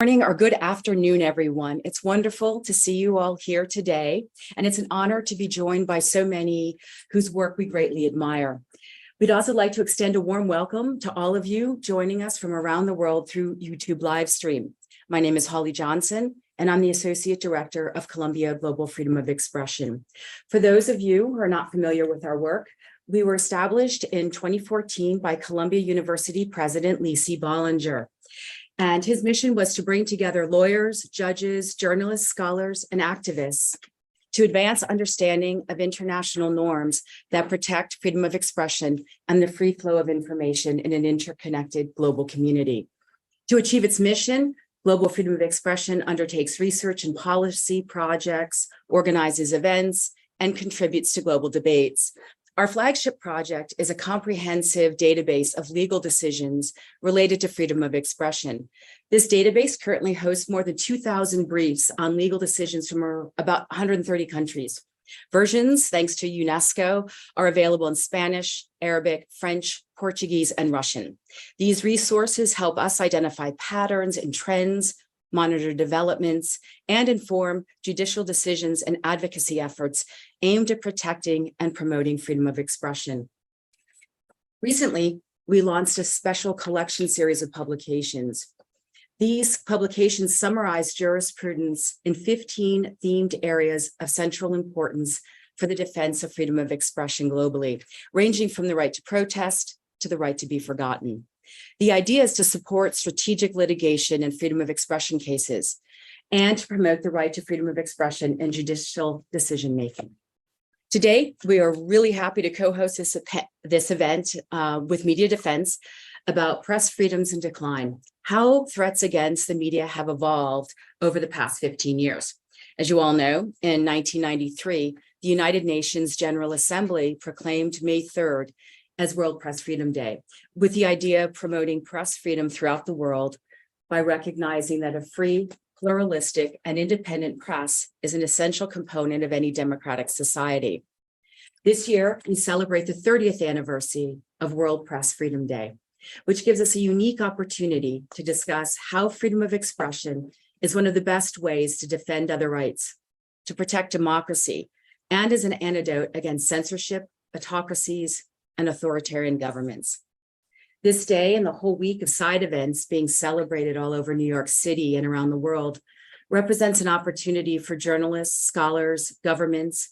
Morning or good afternoon, everyone. It's wonderful to see you all here today, and it's an honor to be joined by so many whose work we greatly admire. We'd also like to extend a warm welcome to all of you joining us from around the world through YouTube live stream. My name is Holly Johnson, and I'm the Associate Director of Columbia Global Freedom of Expression. For those of you who are not familiar with our work, we were established in 2014 by Columbia University President Lee C. Bollinger. And his mission was to bring together lawyers, judges, journalists, scholars, and activists to advance understanding of international norms that protect freedom of expression and the free flow of information in an interconnected global community. To achieve its mission, Global Freedom of Expression undertakes research and policy projects, organizes events, and contributes to global debates. Our flagship project is a comprehensive database of legal decisions related to freedom of expression. This database currently hosts more than 2,000 briefs on legal decisions from about 130 countries. Versions, thanks to UNESCO, are available in Spanish, Arabic, French, Portuguese, and Russian. These resources help us identify patterns and trends, monitor developments, and inform judicial decisions and advocacy efforts aimed at protecting and promoting freedom of expression. Recently, we launched a special collection series of publications. These publications summarize jurisprudence in 15 themed areas of central importance for the defense of freedom of expression globally, ranging from the right to protest to the right to be forgotten. The idea is to support strategic litigation and freedom of expression cases and to promote the right to freedom of expression in judicial decision-making. Today, we are really happy to co-host this event with Media Defense about press freedoms in decline, how threats against the media have evolved over the past 15 years. As you all know, in 1993, the United Nations General Assembly proclaimed May 3rd as World Press Freedom Day, with the idea of promoting press freedom throughout the world by recognizing that a free, pluralistic, and independent press is an essential component of any democratic society. This year, we celebrate the 30th anniversary of World Press Freedom Day, which gives us a unique opportunity to discuss how freedom of expression is one of the best ways to defend other rights, to protect democracy, and as an antidote against censorship, autocracies, and authoritarian governments. This day and the whole week of side events being celebrated all over New York City and around the world represents an opportunity for journalists, scholars, governments,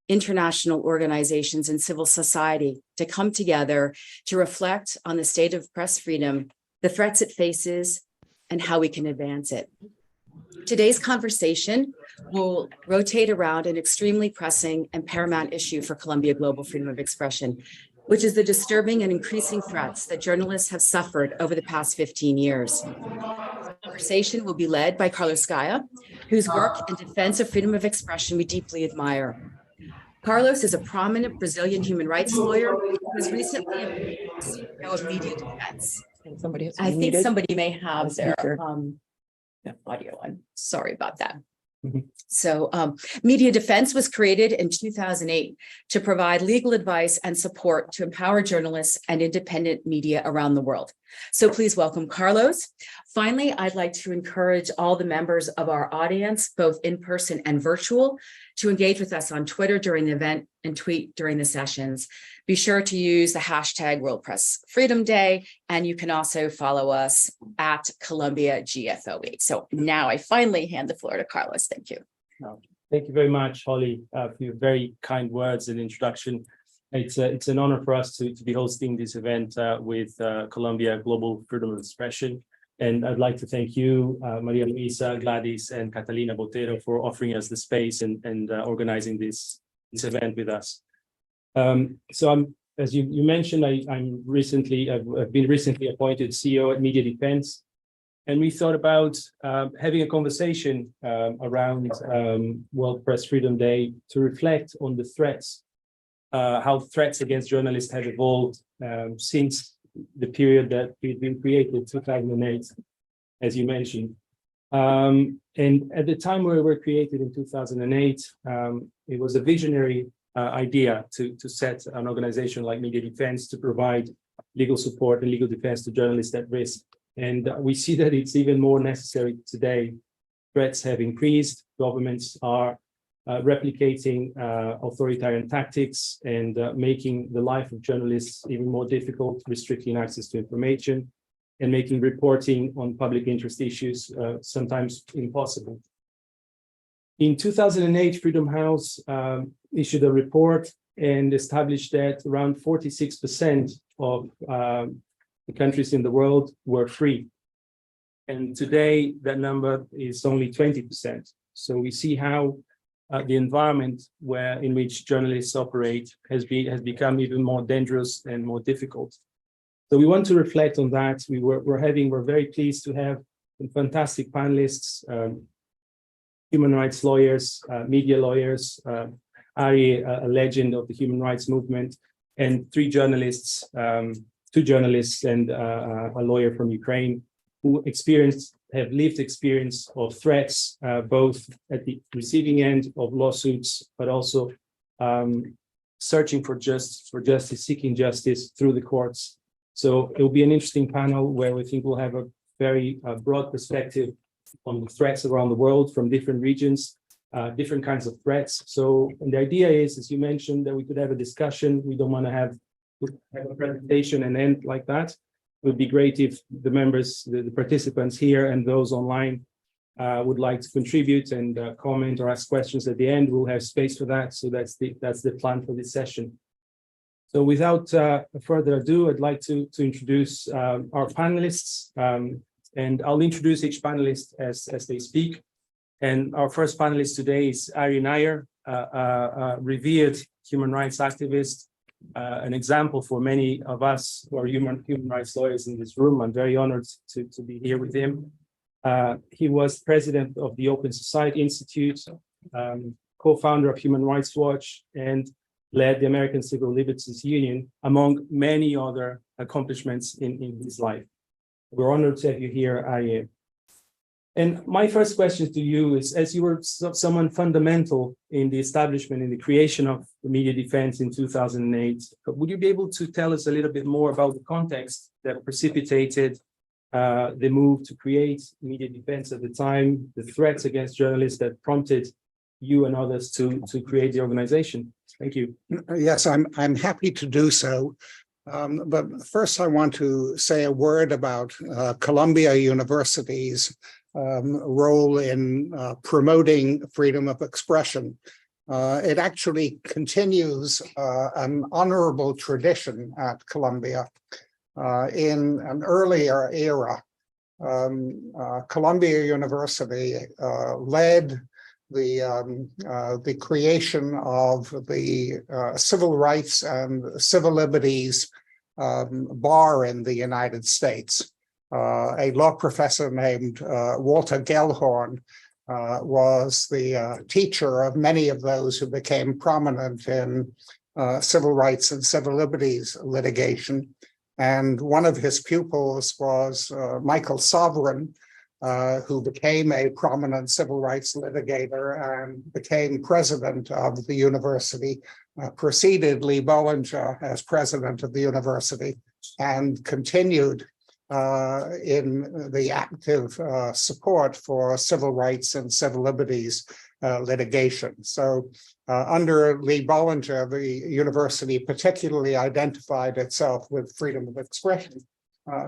international organizations, and civil society to come together to reflect on the state of press freedom, the threats it faces, and how we can advance it. Today's conversation will rotate around an extremely pressing and paramount issue for Columbia Global Freedom of Expression, which is the disturbing and increasing threats that journalists have suffered over the past 15 years. The conversation will be led by Carlos Gaio, whose work in defense of freedom of expression we deeply admire. Carlos is a prominent Brazilian human rights lawyer who was recently appointed CEO of Media Defense. I think somebody may have their audio on. Sorry about that. So Media Defense was created in 2008 to provide legal advice and support to empower journalists and independent media around the world. So please welcome Carlos. Finally, I'd like to encourage all the members of our audience, both in person and virtual, to engage with us on Twitter during the event and tweet during the sessions. Be sure to use the hashtag World Press Freedom Day, and you can also follow us at Columbia GFOE. So now I finally hand the floor to Carlos. Thank you. Thank you very much, Holly, for your very kind words and introduction. It's an honor for us to be hosting this event with Columbia Global Freedom of Expression. And I'd like to thank you, Maria Luisa, Gladys, and Catalina Botero for offering us the space and organizing this event with us. So as you mentioned, I've been recently appointed CEO at Media Defense, and we thought about having a conversation around World Press Freedom Day to reflect on the threats, how threats against journalists have evolved since the period that we've been created, 2008, as you mentioned. And at the time we were created in 2008, it was a visionary idea to set an organization like Media Defense to provide legal support and legal defense to journalists at risk And we see that it's even more necessary today. Threats have increased, governments are replicating authoritarian tactics and making the life of journalists even more difficult, restricting access to information and making reporting on public interest issues sometimes impossible. In 2008, Freedom House issued a report and established that around 46% of the countries in the world were free. And today, that number is only 20%. So we see how the environment in which journalists operate has become even more dangerous and more difficult. So we want to reflect on that. We're very pleased to have some fantastic panelists, human rights lawyers, media lawyers, Ari, a legend of the human rights movement, and three journalists, two journalists and a lawyer from Ukraine who have lived experience of threats, both at the receiving end of lawsuits, but also searching for justice, seeking justice through the courts. So it will be an interesting panel where we think we'll have a very broad perspective on the threats around the world from different regions, different kinds of threats. So the idea is, as you mentioned, that we could have a discussion. We don't want to have a presentation and end like that. It would be great if the members, the participants here and those online would like to contribute and comment or ask questions at the end. We'll have space for that. So that's the plan for this session. So without further ado, I'd like to introduce our panelists. And I'll introduce each panelist as they speak. And our first panelist today is Ari Nair, a revered human rights activist, an example for many of us who are human rights lawyers in this room. I'm very honored to be here with him. He was president of the Open Society Institute, co-founder of Human Rights Watch, and led the American Civil Liberties Union, among many other accomplishments in his life. We're honored to have you here, Ari. And my first question to you is, as you were someone fundamental in the establishment, in the creation of the media defense in 2008, would you be able to tell us a little bit more about the context that precipitated the move to create media defense at the time, the threats against journalists that prompted you and others to create the organization? Thank you. Yes, I'm happy to do so. But first, I want to say a word about Columbia University's role in promoting freedom of expression. It actually continues an honorable tradition at Columbia. In an earlier era, Columbia University led the creation of the Civil Rights and Civil Liberties bar in the United States. A law professor named Walter Gellhorn was the teacher of many of those who became prominent in civil rights and civil liberties litigation. And one of his pupils was Michael Sovereign, who became a prominent civil rights litigator and became president of the university, preceded Lee Bollinger as president of the university, and continued in the active support for civil rights and civil liberties litigation. So under Lee Bollinger, the university particularly identified itself with freedom of expression.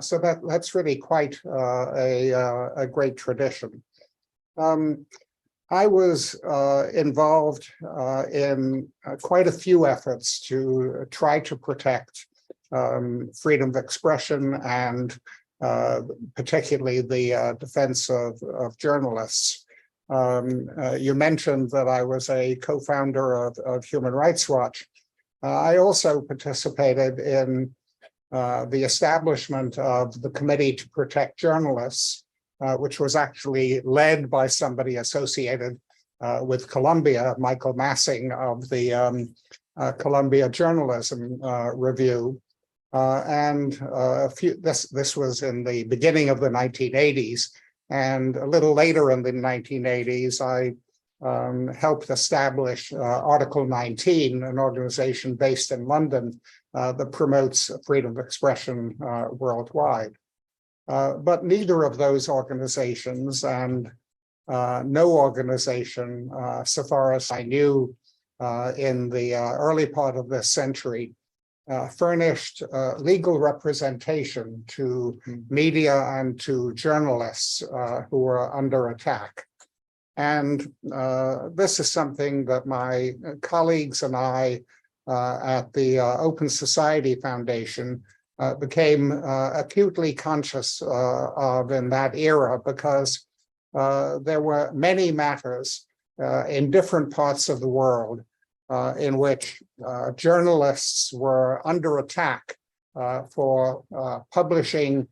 So that's really quite a great tradition. I was involved in quite a few efforts to try to protect freedom of expression and particularly the defense of journalists. You mentioned that I was a co-founder of Human Rights Watch. I also participated in the establishment of the Committee to Protect Journalists, which was actually led by somebody associated with Columbia, Michael Massing of the Columbia Journalism Review. This was in the beginning of the 1980s. And a little later in the 1980s, I helped establish Article 19, an organization based in London that promotes freedom of expression worldwide. But neither of those organizations and no organization, so far as I knew, in the early part of this century, furnished legal representation to media and to journalists who were under attack. And this is something that my colleagues and I at the Open Society Foundation became acutely conscious of in that era, because there were many matters in different parts of the world in which journalists were under attack for publishing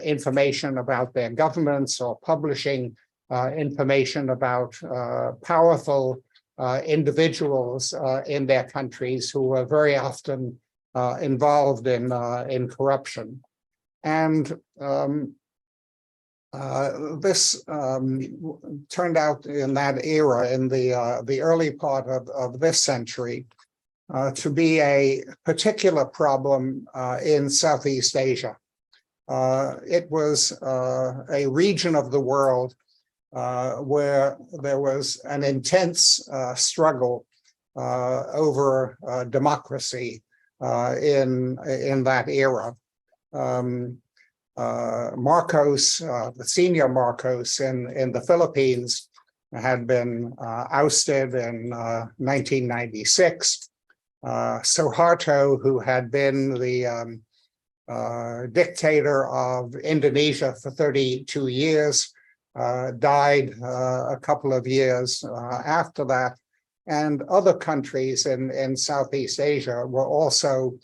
information about their governments or publishing information about powerful individuals in their countries who were very often involved in corruption. And this turned out in that era, in the early part of this century, to be a particular problem in Southeast Asia. It was a region of the world where there was an intense struggle over democracy in that era. Marcos, the senior Marcos in the Philippines, had been ousted in 1996. Suharto, who had been the dictator of Indonesia for 32 years, died a couple of years after that. And other countries in Southeast Asia were also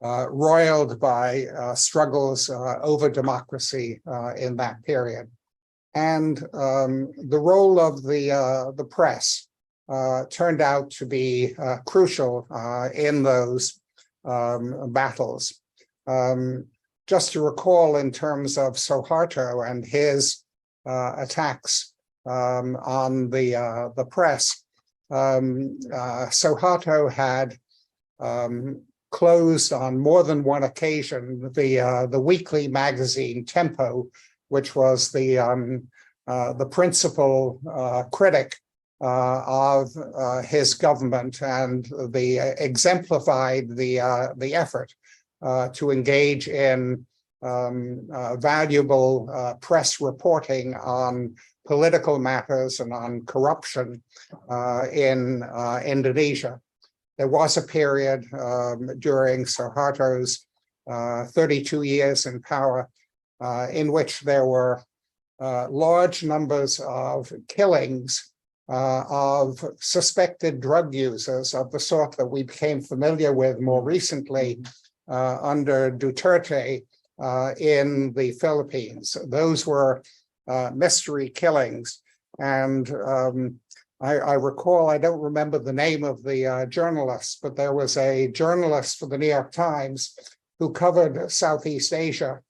roiled by struggles over democracy in that period. And the role of the press turned out to be crucial in those battles. Just to recall, in terms of Suharto and his attacks on the press, Suharto had closed on more than one occasion the weekly magazine Tempo, which was the principal critic of his government, and exemplified the effort to engage in valuable press reporting on political matters and on corruption in Indonesia. There was a period during Suharto's 32 years in power in which there were large numbers of killings of suspected drug users of the sort that we became familiar with more recently under Duterte in the Philippines. Those were mystery killings. And I recall, I don't remember the name of the journalist, but there was a journalist for the New York Times who covered Southeast Asia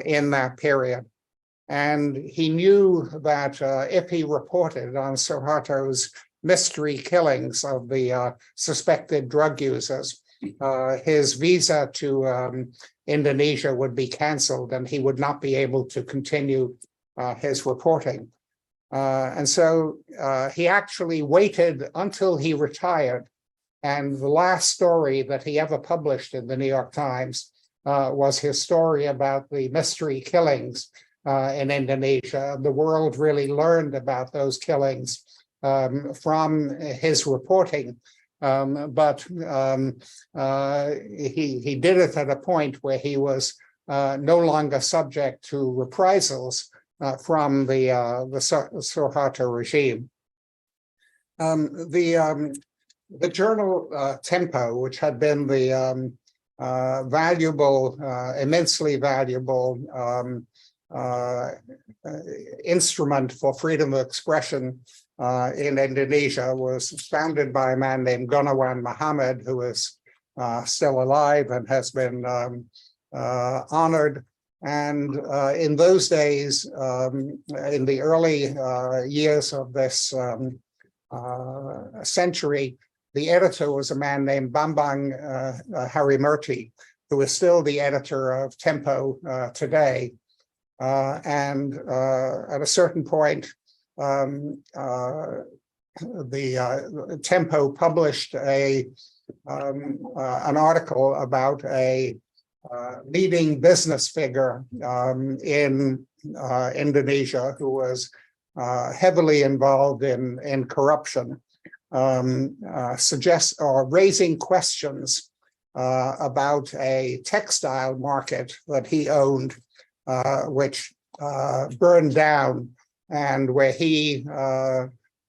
in that period. And he knew that if he reported on Suharto's mystery killings of the suspected drug users, his visa to Indonesia would be canceled and he would not be able to continue his reporting. And so he actually waited until he retired. And the last story that he ever published in the New York Times was his story about the mystery killings in Indonesia. The world really learned about those killings from his reporting. But he did it at a point where he was no longer subject to reprisals from the Suharto regime. The journal Tempo, which had been the valuable, immensely valuable instrument for freedom of expression in Indonesia, was founded by a man named Gunawan Muhammad, who is still alive and has been honored. And in those days, in the early years of this century, the editor was a man named Bambang Harimurti, who is still the editor of Tempo today. And at a certain point, the Tempo published an article about a leading business figure in Indonesia who was heavily involved in corruption, raising questions about a textile market that he owned, which burned down, and where he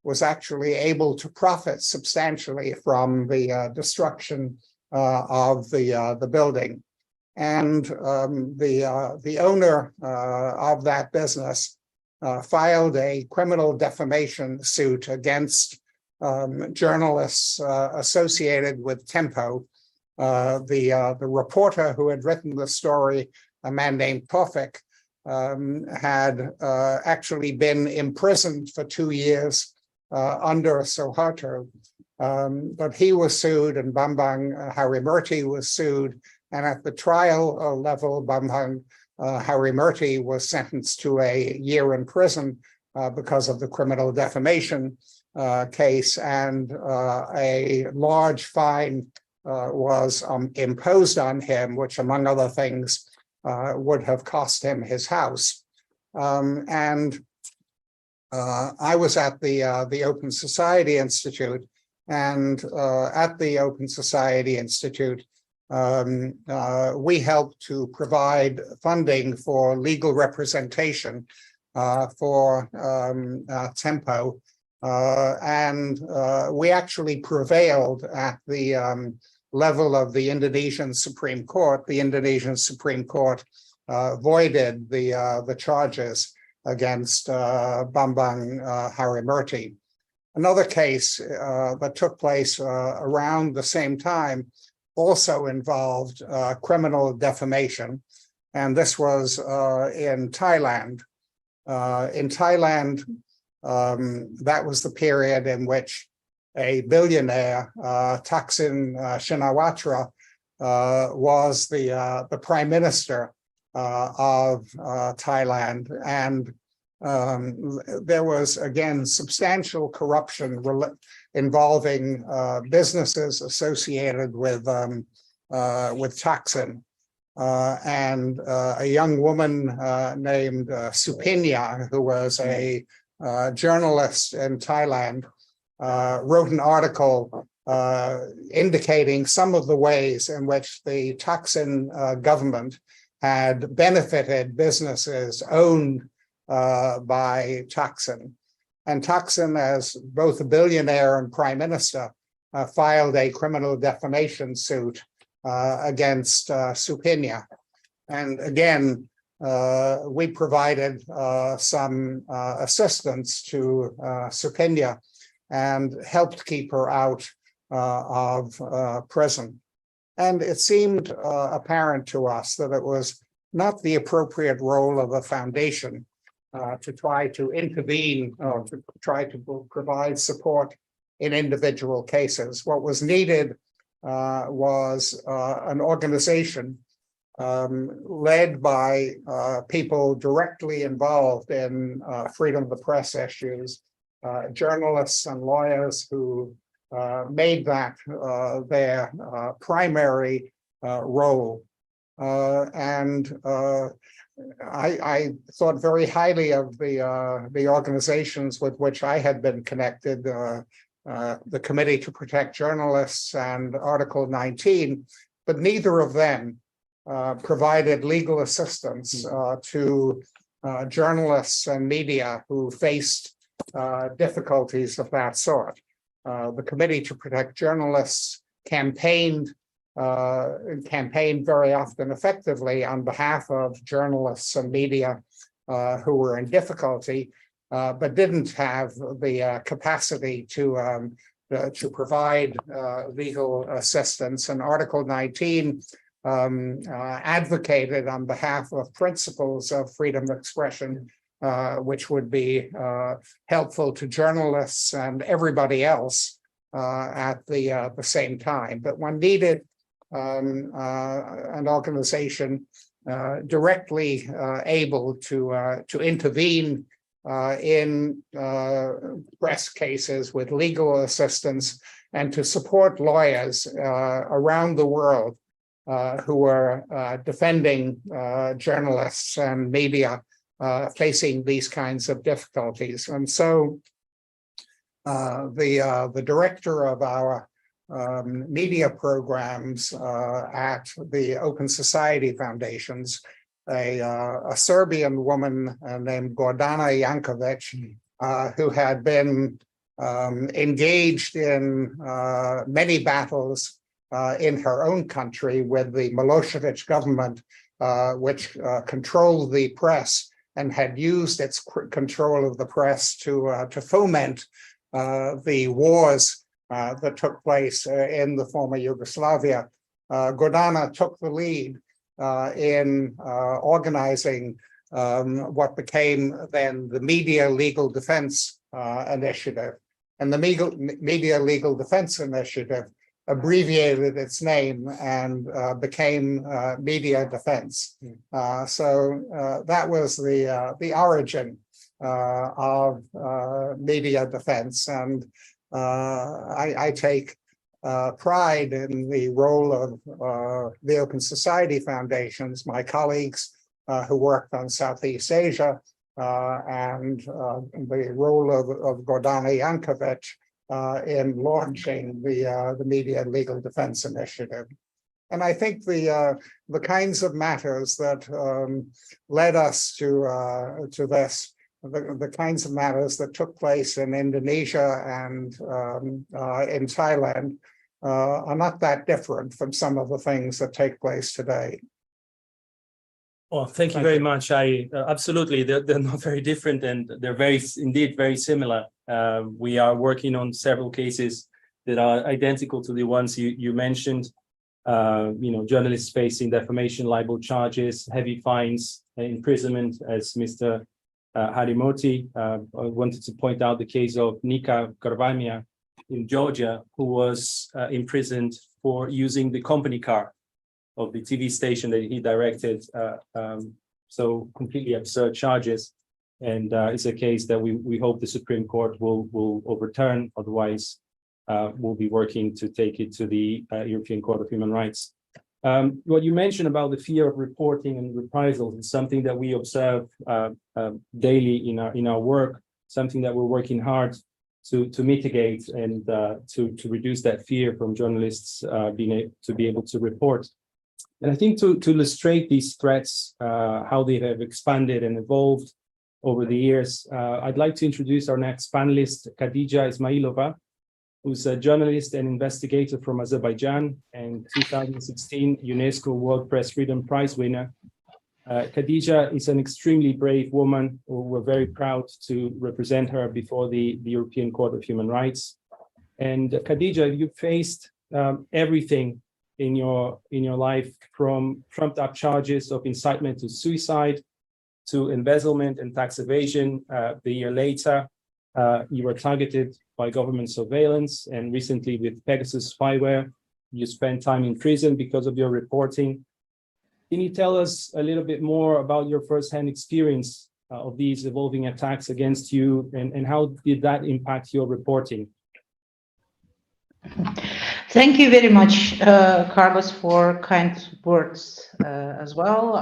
was actually able to profit substantially from the destruction of the building. And the owner of that business filed a criminal defamation suit against journalists associated with Tempo. The reporter who had written the story, a man named Taufik, had actually been imprisoned for 2 years under Suharto, but he was sued, and Bambang Harimurti was sued, and at the trial level, Bambang Harimurti was sentenced to a year in prison because of the criminal defamation case, and a large fine was imposed on him, which, among other things, would have cost him his house. And I was at the Open Society Institute, and at the Open Society Institute, we helped to provide funding for legal representation for Tempo, and we actually prevailed at the level of the Indonesian Supreme Court. The Indonesian Supreme Court voided the charges against Bambang Harimurti. Another case that took place around the same time also involved criminal defamation, and this was in Thailand. In Thailand, that was the period in which a billionaire, Thaksin Shinawatra, was the prime minister of Thailand, and there was again substantial corruption involving businesses associated with Thaksin, and a young woman named Supinya, who was a journalist in Thailand, wrote an article indicating some of the ways in which the Thaksin government had benefited businesses owned by Thaksin. And Thaksin, as both a billionaire and prime minister, filed a criminal defamation suit against Supinya. And again, we provided some assistance to Supinya and helped keep her out of prison. And it seemed apparent to us that it was not the appropriate role of a foundation to try to intervene or to try to provide support in individual cases. What was needed was an organization led by people directly involved in freedom of the press issues, journalists and lawyers who made that their primary role. I thought very highly of the organizations with which I had been connected, the Committee to Protect Journalists and Article 19, but neither of them provided legal assistance to journalists and media who faced difficulties of that sort. The Committee to Protect Journalists campaigned very often effectively on behalf of journalists and media who were in difficulty, but didn't have the capacity to provide legal assistance. And Article 19 advocated on behalf of principles of freedom of expression, which would be helpful to journalists and everybody else at the same time. But one needed an organization directly able to intervene in press cases with legal assistance and to support lawyers around the world who are defending journalists and media facing these kinds of difficulties. And so the director of our media programs at the Open Society Foundations, a Serbian woman named Gordana Jankovic, who had been engaged in many battles in her own country with the Milosevic government, which controlled the press and had used its control of the press to foment the wars that took place in the former Yugoslavia. Gordana took the lead in organizing what became then the Media Legal Defense Initiative. And the Media Legal Defense Initiative abbreviated its name and became Media Defense. So that was the origin of media defense. And I take pride in the role of the Open Society Foundations, my colleagues who worked on Southeast Asia, and the role of Gordana Jankovic in launching the Media Legal Defense Initiative. And I think the kinds of matters that led us to this, the kinds of matters that took place in Indonesia and in Thailand are not that different from some of the things that take place today. Well, thank you very much. I absolutely, they're not very different, and they're indeed very similar. We are working on several cases that are identical to the ones you mentioned. Journalists facing defamation, libel charges, heavy fines, imprisonment, as Mr. Harimoti. I wanted to point out the case of Nika Karvamia in Georgia, who was imprisoned for using the company car of the TV station that he directed. So completely absurd charges. And it's a case that we hope the Supreme Court will overturn. Otherwise, we'll be working to take it to the European Court of Human Rights. What you mentioned about the fear of reporting and reprisals is something that we observe daily in our work, something that we're working hard to mitigate and to reduce that fear from journalists to be able to report. And I think to illustrate these threats, how they have expanded and evolved over the years, I'd like to introduce our next panelist, Khadija Ismailova, who's a journalist and investigator from Azerbaijan and 2016 UNESCO World Press Freedom Prize winner. Khadija is an extremely brave woman who we're very proud to represent her before the European Court of Human Rights. And Khadija, you faced everything in your life, from trumped up charges of incitement to suicide, to embezzlement and tax evasion. The year later, you were targeted by government surveillance, and recently with Pegasus spyware, you spent time in prison because of your reporting. Can you tell us a little bit more about your firsthand experience of these evolving attacks against you, and how did that impact your reporting? Thank you very much, Carlos, for kind words as well.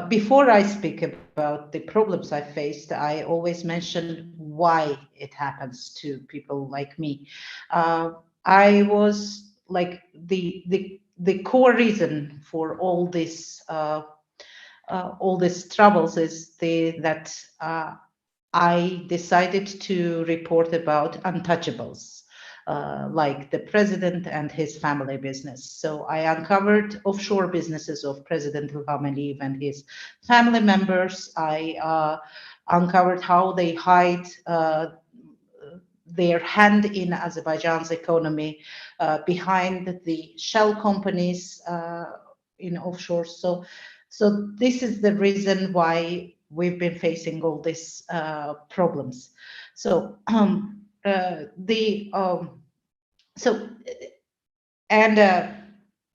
Before I speak about the problems I faced, I always mention why it happens to people like me. I was like the core reason for all this troubles is that I decided to report about untouchables. Like the president and his family business. So I uncovered offshore businesses of President Ilham Aliyev and his family members. I uncovered how they hide their hand in Azerbaijan's economy behind the shell companies in offshore. So this is the reason why we've been facing all these problems. So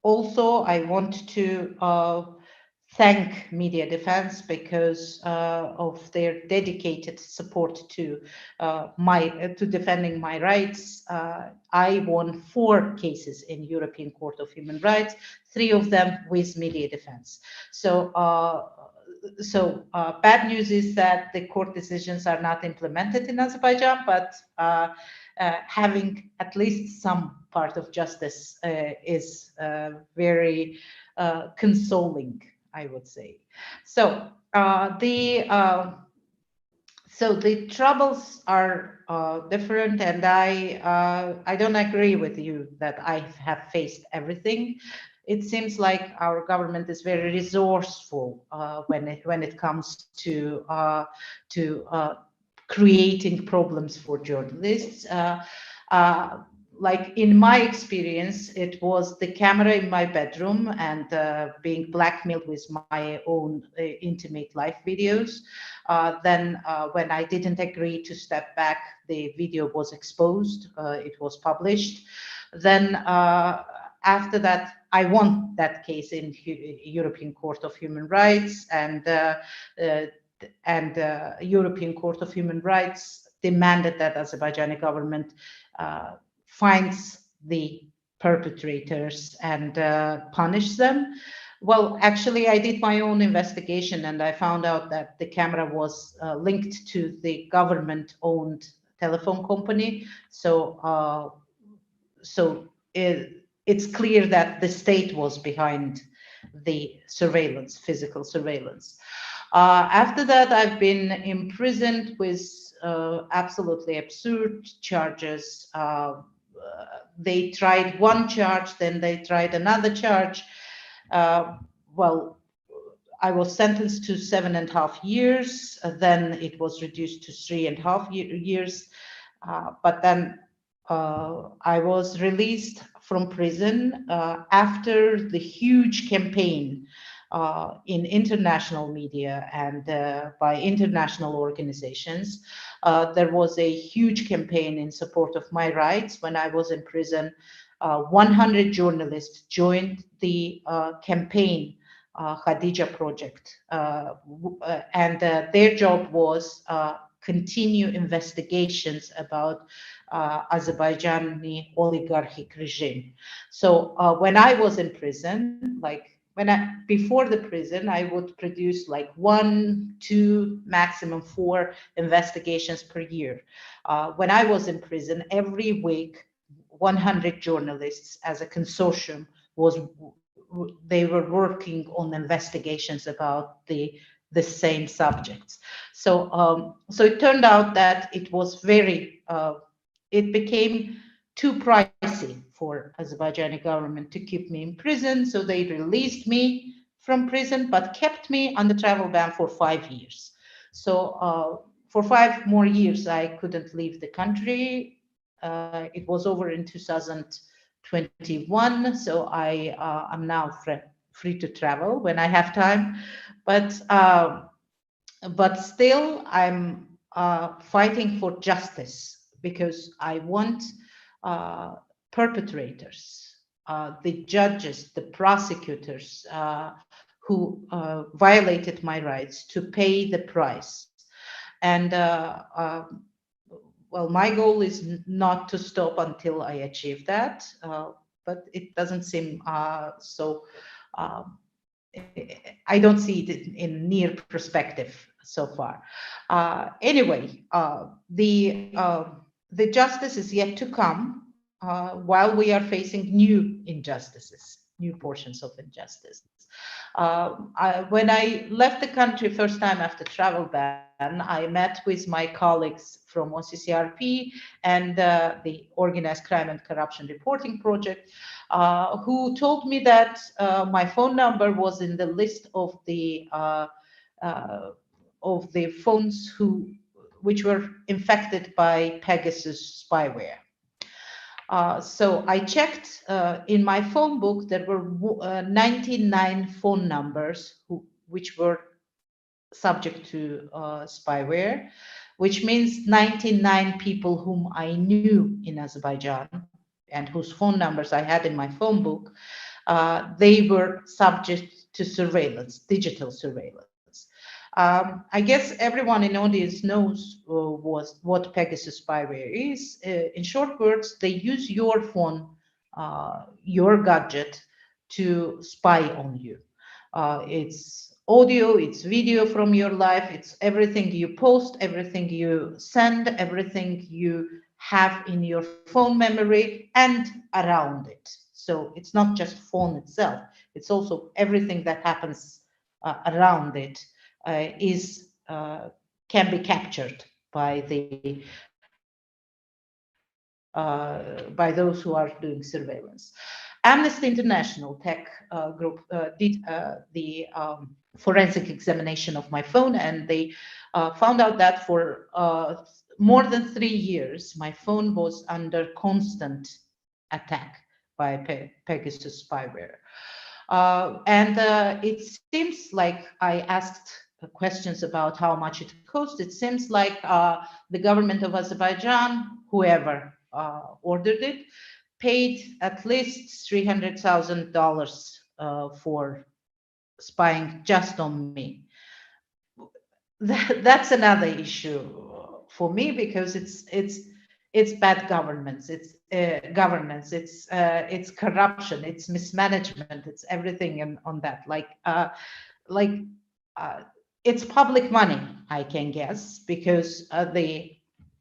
also I want to thank Media Defense because of their dedicated support to to defending my rights. I won 4 cases in European Court of Human Rights, 3 of them with Media Defense. So bad news is that the court decisions are not implemented in Azerbaijan, but having at least some part of justice is very consoling, I would say. So the troubles are different, and I don't agree with you that I have faced everything. It seems like our government is very resourceful when it comes to creating problems for journalists. Like in my experience, it was the camera in my bedroom and being blackmailed with my own intimate live videos. Then when I didn't agree to step back, the video was exposed, it was published. Then after that, I won that case in European Court of Human Rights, and European Court of Human Rights demanded that Azerbaijani government finds the perpetrators and punish them. Well, actually, I did my own investigation and I found out that the camera was linked to the government-owned telephone company. So, it's clear that the state was behind the surveillance, physical surveillance. After that, I've been imprisoned with absolutely absurd charges. They tried one charge, then they tried another charge. Well, I was sentenced to 7.5 years. Then it was reduced to 3.5 years. But then I was released from prison after the huge campaign in international media and by international organizations. There was a huge campaign in support of my rights. When I was in prison, 100 journalists joined the campaign Khadija Project, and their job was continue investigations about Azerbaijani oligarchic regime. So when I was in prison, like before the prison, I would produce like 1, 2, maximum 4 investigations per year. When I was in prison, every week, 100 journalists as a consortium they were working on investigations about the same subjects. So so it turned out that it was very it became too pricey for Azerbaijani government to keep me in prison, so they released me from prison but kept me on the travel ban for 5 years. So for 5 more years I couldn't leave the country. It was over in 2021, so I'm now free to travel when I have time, but still I'm fighting for justice because I want perpetrators, the judges, the prosecutors who violated my rights to pay the price. And well, my goal is not to stop until I achieve that, but it doesn't seem so. I don't see it in near perspective so far. Anyway, the justice is yet to come while we are facing new injustices, new portions of injustice. When I left the country first time after travel ban, I met with my colleagues from OCCRP and the Organized Crime and Corruption Reporting Project, who told me that my phone number was in the list of the phones which were infected by Pegasus spyware. So I checked in my phone book, there were 99 phone numbers which were subject to spyware, which means 99 people whom I knew in Azerbaijan and whose phone numbers I had in my phone book, they were subject to surveillance, digital surveillance. I guess everyone in audience knows what Pegasus spyware is. In short words, they use your phone, your gadget, to spy on you. It's audio, it's video from your life, it's everything you post, everything you send, everything you have in your phone memory and around it. So it's not just phone itself, it's also everything that happens around it can be captured by those who are doing surveillance. Amnesty International tech group did the forensic examination of my phone, and they found out that for more than 3 years, my phone was under constant attack by Pegasus spyware. And it seems like I asked questions about how much it cost. It seems like the government of Azerbaijan, whoever ordered it, paid at least $300,000 for spying just on me. That's another issue for me, because it's bad governance, it's governance, it's corruption, it's mismanagement, it's everything on that. It's public money, I can guess, because the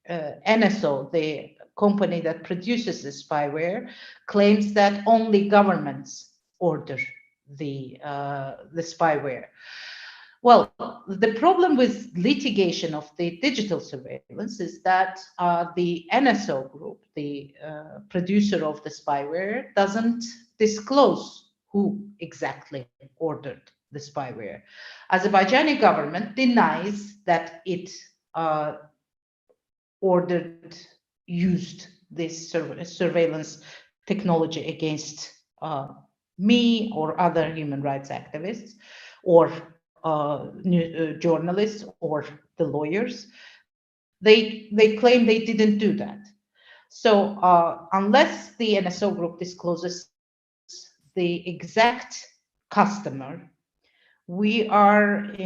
NSO, the company that produces the spyware, claims that only governments order the spyware. Well, the problem with litigation of the digital surveillance is that the NSO group, the producer of the spyware, doesn't disclose who exactly ordered the spyware. Azerbaijani government denies that it used this surveillance technology against me or other human rights activists or journalists or the lawyers. They claim they didn't do that. So unless the NSO group discloses the exact customer, we don't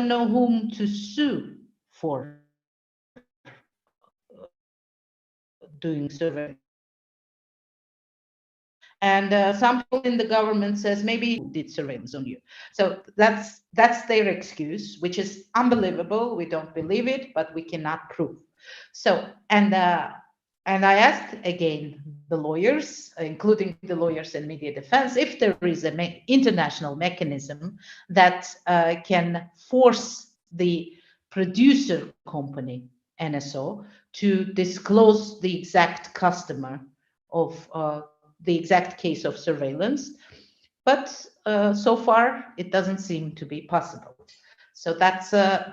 know whom to sue for doing surveillance. And some people in the government says maybe did surveillance on you. So that's their excuse, which is unbelievable. We don't believe it, but we cannot prove. So and I asked again the lawyers, including the lawyers in media defense, if there is an international mechanism that can force the producer company NSO to disclose the exact customer of the exact case of surveillance, but so far it doesn't seem to be possible. So that's a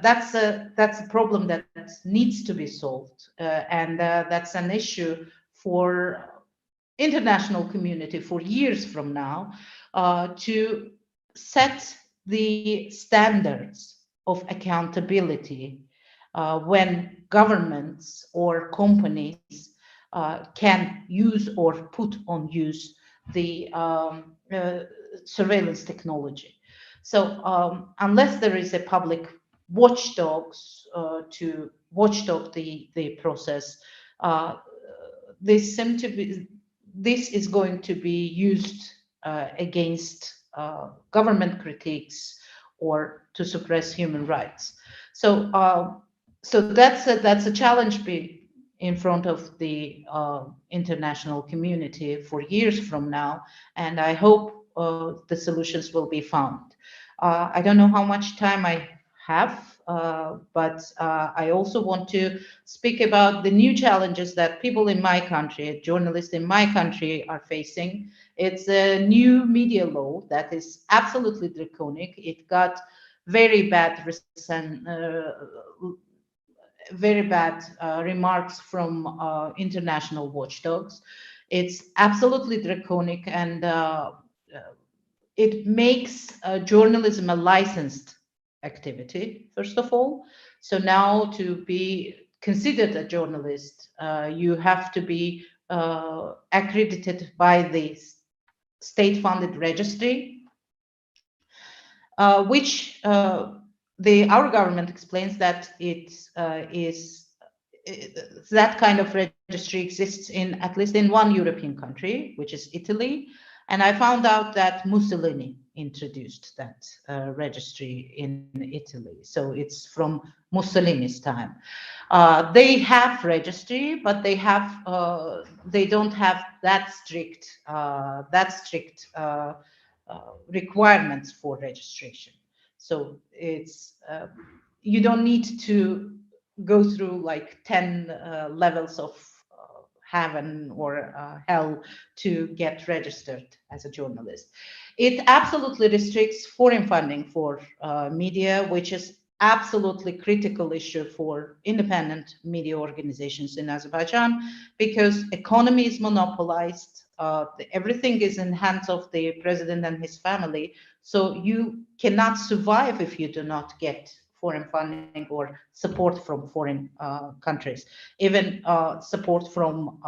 problem that needs to be solved, and that's an issue for international community for years from now to set the standards of accountability when governments or companies can use or put on use the surveillance technology. So unless there is a public watchdogs to watchdog the process, this is going to be used against government critiques or to suppress human rights. So that's a challenge in front of the international community for years from now, and I hope the solutions will be found. I don't know how much time I have, but I also want to speak about the new challenges that people in my country, journalists in my country, are facing. It's a new media law that is absolutely draconic. It got very bad remarks from international watchdogs. It's absolutely draconic, and it makes journalism a licensed activity, first of all. So now to be considered a journalist, you have to be accredited by the state-funded registry which our government explains that that kind of registry exists in at least in one European country, which is Italy. And I found out that Mussolini introduced that registry in Italy. So it's from Mussolini's time. They have registry, but they don't have that strict requirements for registration. So it's you don't need to go through like 10 levels of heaven or hell to get registered as a journalist. It absolutely restricts foreign funding for media, which is absolutely critical issue for independent media organizations in Azerbaijan, because economy is monopolized. Everything is in hands of the president and his family. So you cannot survive if you do not get foreign funding or support from foreign countries, even support from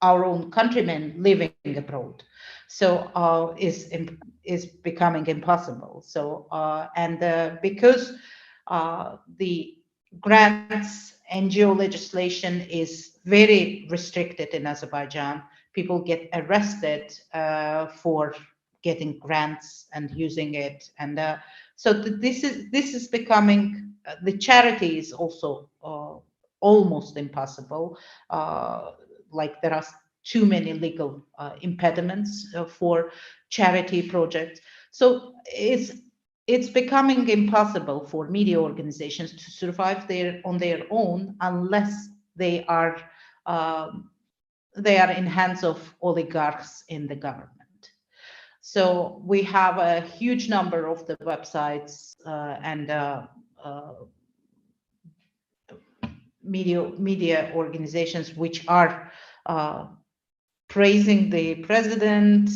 our own countrymen living abroad. So is becoming impossible. So because the grants NGO legislation is very restricted in Azerbaijan, people get arrested for getting grants and using it, and so this is becoming the charity is also almost impossible. Like there are too many legal impediments for charity projects. So it's becoming impossible for media organizations to survive on their own unless they are in hands of oligarchs in the government. So we have a huge number of the websites and media organizations which are praising the president,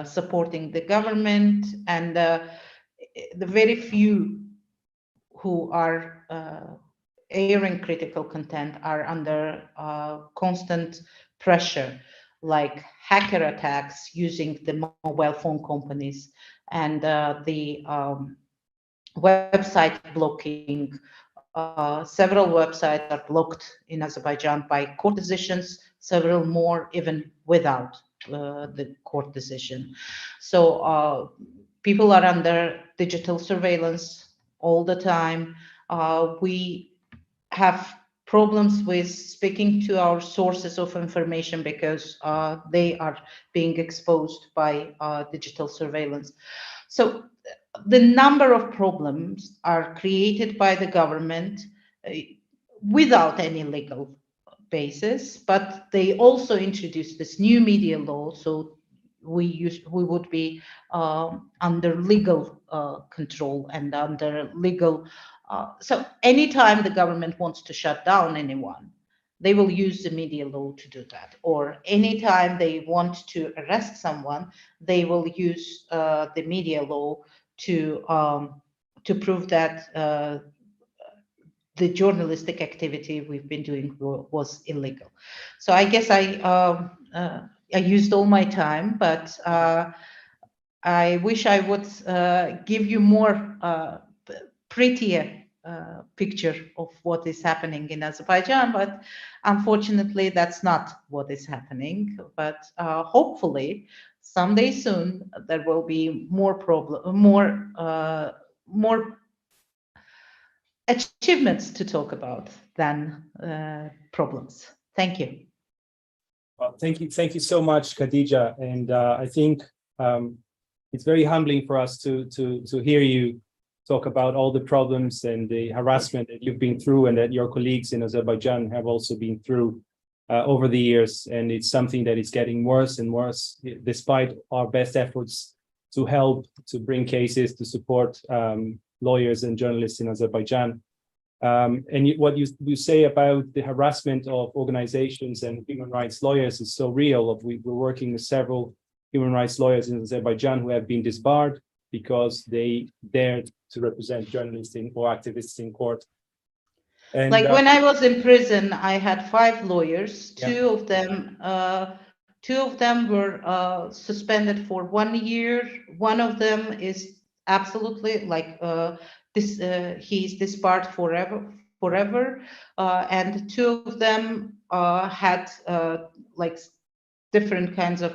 supporting the government, and the very few who are airing critical content are under constant pressure, like hacker attacks using the mobile phone companies and the website blocking. Several websites are blocked in Azerbaijan by court decisions, several more even without the court decision. So people are under digital surveillance all the time. We have problems with speaking to our sources of information because they are being exposed by digital surveillance. So the number of problems are created by the government without any legal basis, but they also introduced this new media law. So we would be under legal control and under legal. So anytime the government wants to shut down anyone, they will use the media law to do that. Or anytime they want to arrest someone, they will use the media law to prove that the journalistic activity we've been doing was illegal. So I guess I used all my time, but I wish I would give you more prettier picture of what is happening in Azerbaijan, but unfortunately that's not what is happening. But hopefully someday soon there will be more achievements to talk about than problems. Thank you. Well, thank you so much, Khadija. And I think it's very humbling for us to hear you talk about all the problems and the harassment that you've been through and that your colleagues in Azerbaijan have also been through over the years. And it's something that is getting worse and worse, despite our best efforts to help, to bring cases, to support lawyers and journalists in Azerbaijan. And what you say about the harassment of organizations and human rights lawyers is so real. We're working with several human rights lawyers in Azerbaijan who have been disbarred because they dared to represent journalists or activists in court. And like when I was in prison, I had 5 lawyers. Yeah. Two of them were suspended for 1 year. One of them is absolutely like this. He's disbarred forever, and two of them had like different kinds of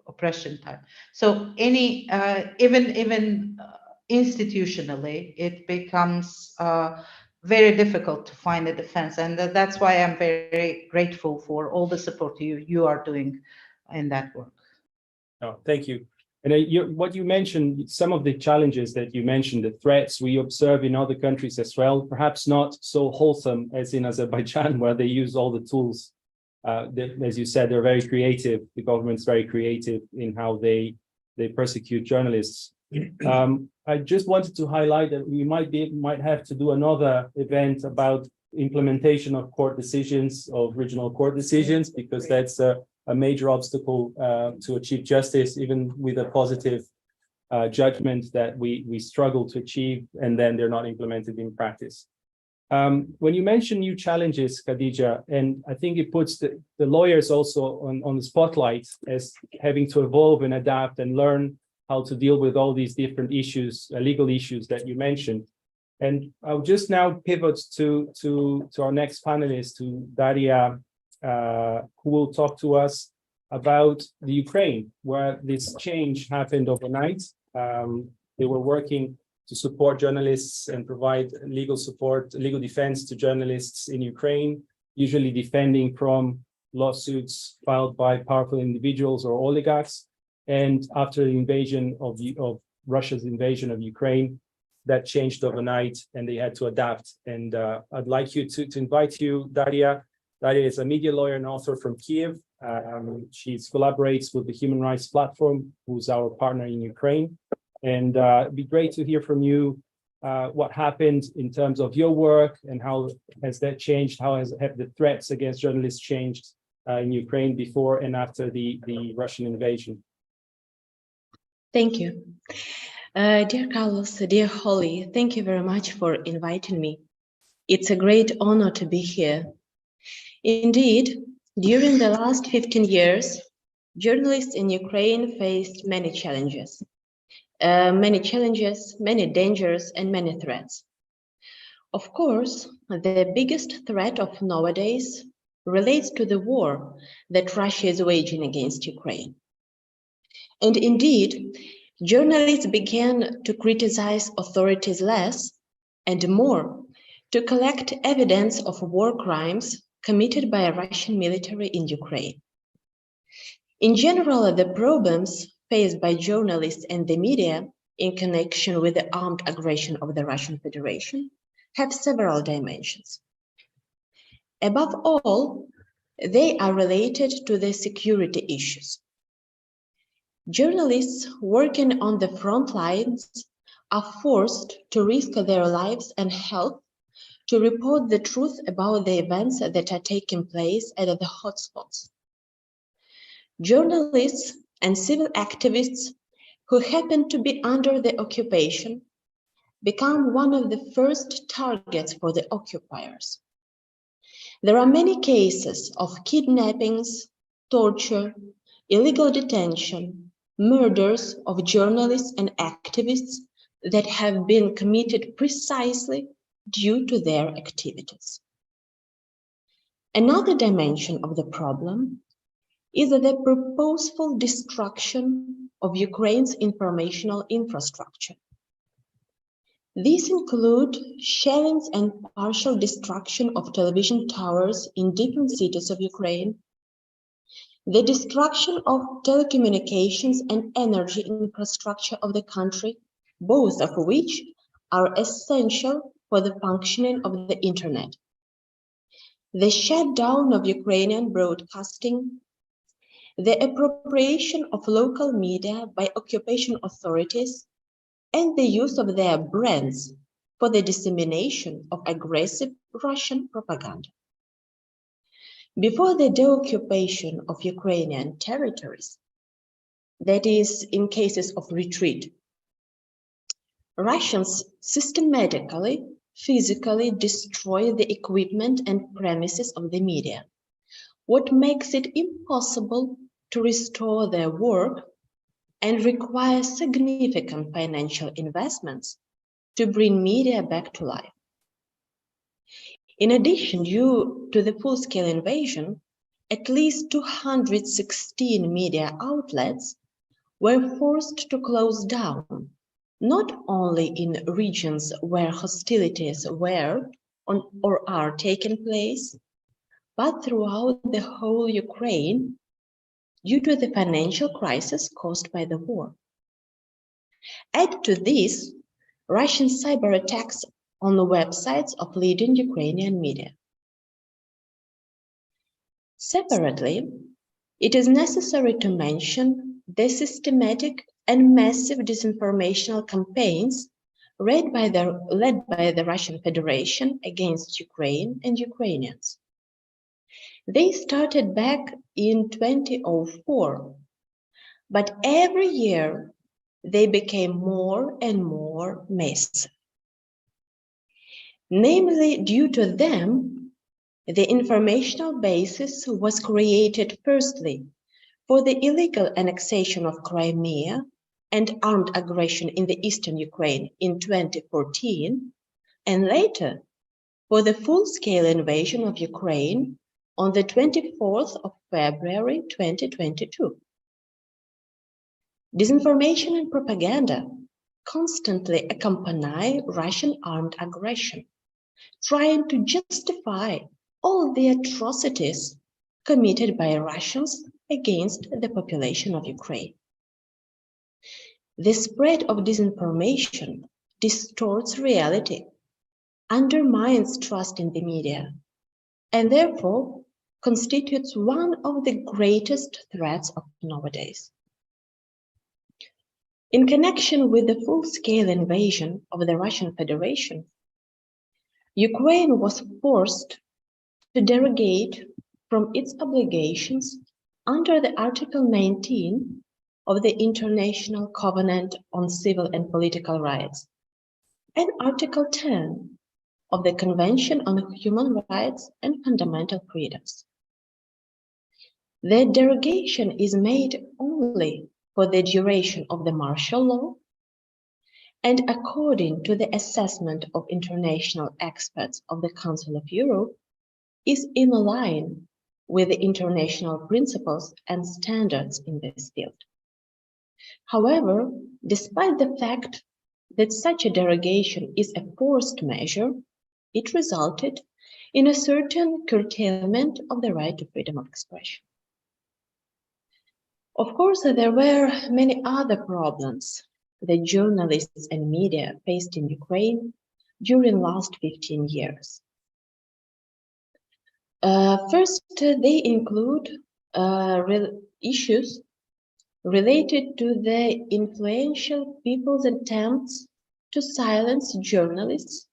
oppression time. So any even institutionally, it becomes very difficult to find a defense, and that's why I'm very grateful for all the support you are doing in that work. Oh, thank you. And what you mentioned, some of the challenges that you mentioned, the threats we observe in other countries as well, perhaps not so wholesome as in Azerbaijan, where they use all the tools. As you said, they're very creative. The government's very creative in how they persecute journalists. I just wanted to highlight that we might have to do another event about implementation of court decisions, of regional court decisions, because that's a major obstacle to achieve justice, even with a positive judgment that we struggle to achieve, and then they're not implemented in practice. When you mention new challenges, Khadija, and I think it puts the lawyers also on the spotlight as having to evolve and adapt and learn how to deal with all these different issues, legal issues that you mentioned. And I'll just now pivot to our next panelist, to Daria, who will talk to us about the Ukraine, where this change happened overnight. They were working to support journalists and provide legal support, legal defense to journalists in Ukraine, usually defending from lawsuits filed by powerful individuals or oligarchs. And after the invasion of Russia's invasion of Ukraine, that changed overnight, and they had to adapt. And I'd like you to invite you, Daria. Daria is a media lawyer and author from Kiev. She collaborates with the Human Rights Platform, who's our partner in Ukraine. And it'd be great to hear from you what happened in terms of your work, and how has that changed? How have the threats against journalists changed in Ukraine before and after the Russian invasion? Thank you. Dear Carlos, dear Holly, thank you very much for inviting me. It's a great honor to be here. Indeed, during the last 15 years, journalists in Ukraine faced many challenges, many dangers, and many threats. Of course, the biggest threat of nowadays relates to the war that Russia is waging against Ukraine. And indeed, journalists began to criticize authorities less and more to collect evidence of war crimes committed by a Russian military in Ukraine. In general, the problems faced by journalists and the media in connection with the armed aggression of the Russian Federation have several dimensions. Above all, they are related to the security issues. Journalists working on the front lines are forced to risk their lives and health to report the truth about the events that are taking place at the hotspots. Journalists and civil activists who happen to be under the occupation become one of the first targets for the occupiers. There are many cases of kidnappings, torture, illegal detention, murders of journalists and activists that have been committed precisely due to their activities. Another dimension of the problem is the purposeful destruction of Ukraine's informational infrastructure. These include shellings and partial destruction of television towers in different cities of Ukraine, the destruction of telecommunications and energy infrastructure of the country, both of which are essential for the functioning of the internet, the shutdown of Ukrainian broadcasting, the appropriation of local media by occupation authorities, and the use of their brands for the dissemination of aggressive Russian propaganda. Before the deoccupation of Ukrainian territories, that is, in cases of retreat, Russians systematically, physically destroy the equipment and premises of the media, what makes it impossible to restore their work and require significant financial investments to bring media back to life. In addition, due to the full-scale invasion, at least 216 media outlets were forced to close down, not only in regions where hostilities were or are taking place, but throughout the whole Ukraine due to the financial crisis caused by the war. Add to this Russian cyber attacks on the websites of leading Ukrainian media. Separately, it is necessary to mention the systematic and massive disinformational campaigns led by the Russian Federation against Ukraine and Ukrainians. They started back in 2004, but every year they became more and more massive. Namely, due to them, the informational basis was created firstly for the illegal annexation of Crimea and armed aggression in the eastern Ukraine in 2014, and later for the full-scale invasion of Ukraine on the 24th of February 2022. Disinformation and propaganda constantly accompany Russian armed aggression, trying to justify all the atrocities committed by Russians against the population of Ukraine. The spread of disinformation distorts reality, undermines trust in the media, and therefore constitutes one of the greatest threats of nowadays. In connection with the full-scale invasion of the Russian Federation, Ukraine was forced to derogate from its obligations under the Article 19 of the International Covenant on Civil and Political Rights and Article 10 of the Convention on Human Rights and Fundamental Freedoms. The derogation is made only for the duration of the martial law and according to the assessment of international experts of the Council of Europe is in line with the international principles and standards in this field. However, despite the fact that such a derogation is a forced measure, it resulted in a certain curtailment of the right to freedom of expression. Of course, there were many other problems that journalists and media faced in Ukraine during the last 15 years. First, they include issues related to the influential people's attempts to silence journalists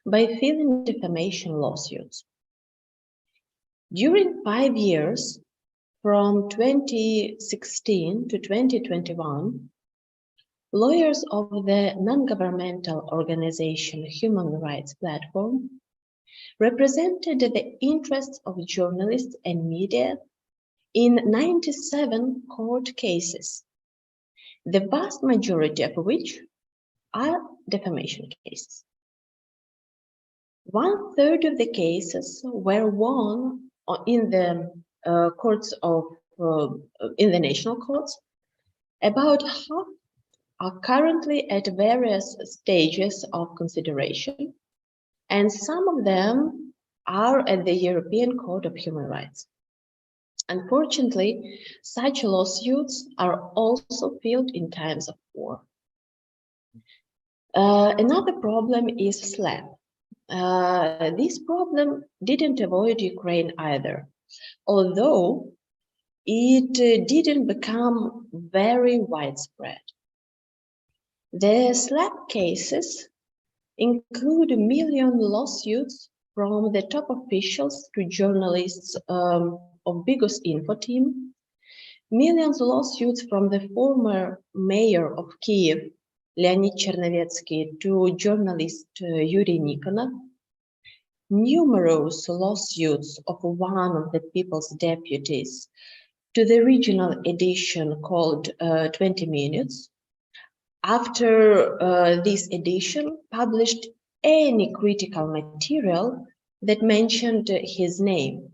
by filing defamation lawsuits. During 5 years, from 2016 to 2021, lawyers of the non-governmental organization Human Rights Platform represented the interests of journalists and media in 97 court cases, the vast majority of which are defamation cases. 1/3 of the cases were won in the in the national courts. About half are currently at various stages of consideration, and some of them are at the European Court of Human Rights. Unfortunately, such lawsuits are also filed in times of war. Another problem is SLAPP. This problem didn't avoid Ukraine either, although it didn't become very widespread. The SLAPP cases include a million lawsuits from the top officials to journalists of Bigos Info team, millions of lawsuits from the former mayor of Kiev, Leonid Chernovetsky, to journalist Yuri Nikonov, numerous lawsuits of one of the people's deputies, to the regional edition called 20 Minutes. After this edition published any critical material that mentioned his name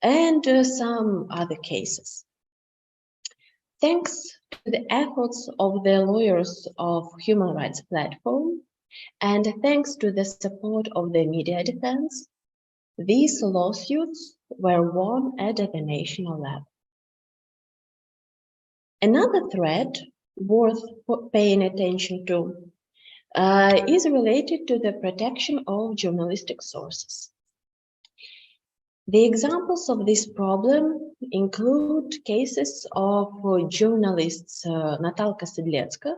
and some other cases. Thanks to the efforts of the lawyers of Human Rights Platform and thanks to the support of the media defense, these lawsuits were won at the national level. Another threat worth paying attention to is related to the protection of journalistic sources. The examples of this problem include cases of journalists Natalka Sedlecka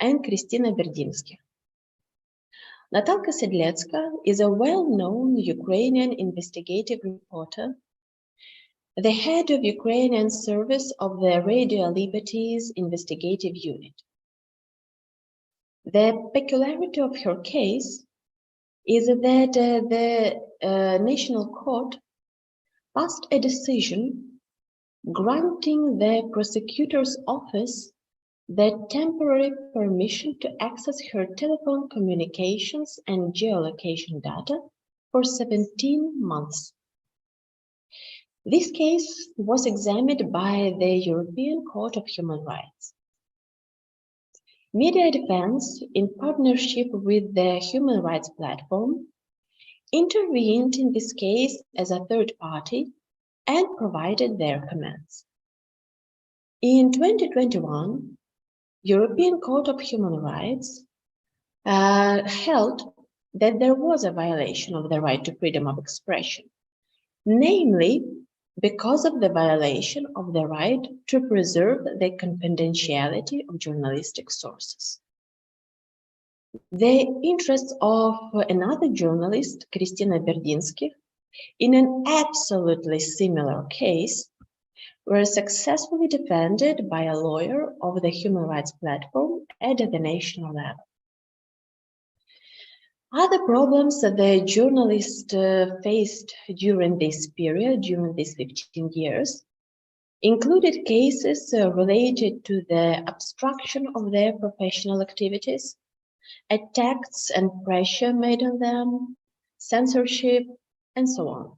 and Kristina Berdinsky. Natalka Sedlecka is a well-known Ukrainian investigative reporter, the head of Ukrainian service of the Radio Liberties investigative unit. The peculiarity of her case is that the National Court passed a decision granting the prosecutor's office the temporary permission to access her telephone communications and geolocation data for 17 months. This case was examined by the European Court of Human Rights. Media Defense, in partnership with the Human Rights Platform, intervened in this case as a third party and provided their comments. In 2021, European Court of Human Rights held that there was a violation of the right to freedom of expression, namely because of the violation of the right to preserve the confidentiality of journalistic sources. The interests of another journalist, Kristina Berdinsky, in an absolutely similar case, were successfully defended by a lawyer of the Human Rights Platform at the national level. Other problems that the journalist faced during this period, during these 15 years, included cases related to the obstruction of their professional activities, attacks and pressure made on them, censorship, and so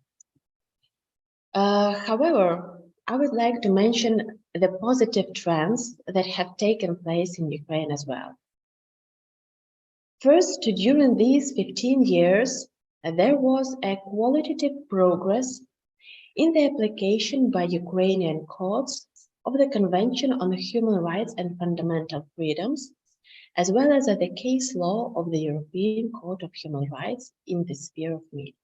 on. However, I would like to mention the positive trends that have taken place in Ukraine as well. First, during these 15 years, there was a qualitative progress in the application by Ukrainian courts of the Convention on Human Rights and Fundamental Freedoms, as well as the case law of the European Court of Human Rights in the sphere of media.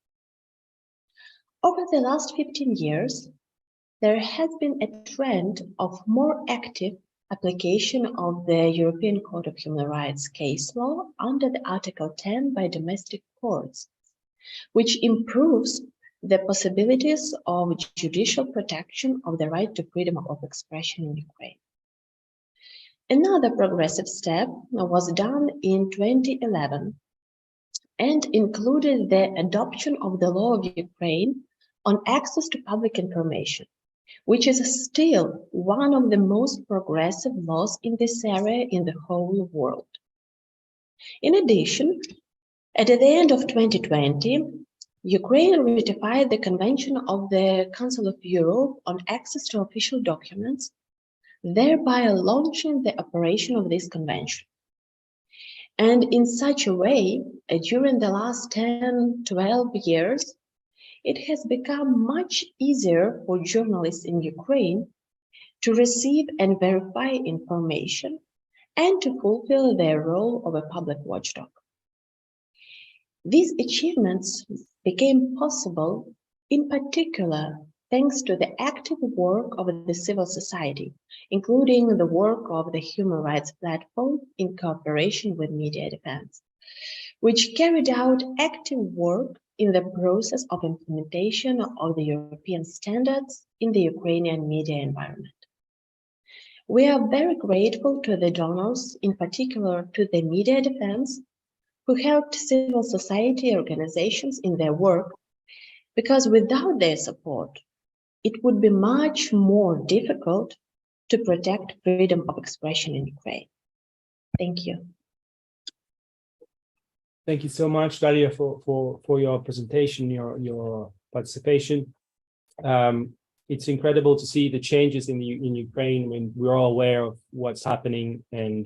Over the last 15 years, there has been a trend of more active application of the European Court of Human Rights case law under the Article 10 by domestic courts, which improves the possibilities of judicial protection of the right to freedom of expression in Ukraine. Another progressive step was done in 2011 and included the adoption of the law of Ukraine on access to public information, which is still one of the most progressive laws in this area in the whole world. In addition, at the end of 2020, Ukraine ratified the Convention of the Council of Europe on access to official documents, thereby launching the operation of this convention. And in such a way, during the last 10-12 years, it has become much easier for journalists in Ukraine to receive and verify information and to fulfill their role of a public watchdog. These achievements became possible, in particular, thanks to the active work of the civil society, including the work of the Human Rights Platform in cooperation with Media Defense, which carried out active work in the process of implementation of the European standards in the Ukrainian media environment. We are very grateful to the donors, in particular to the Media Defense, who helped civil society organizations in their work, because without their support, it would be much more difficult to protect freedom of expression in Ukraine. Thank you. Thank you so much, Daria, for your presentation, your participation. It's incredible to see the changes in Ukraine when we're all aware of what's happening, and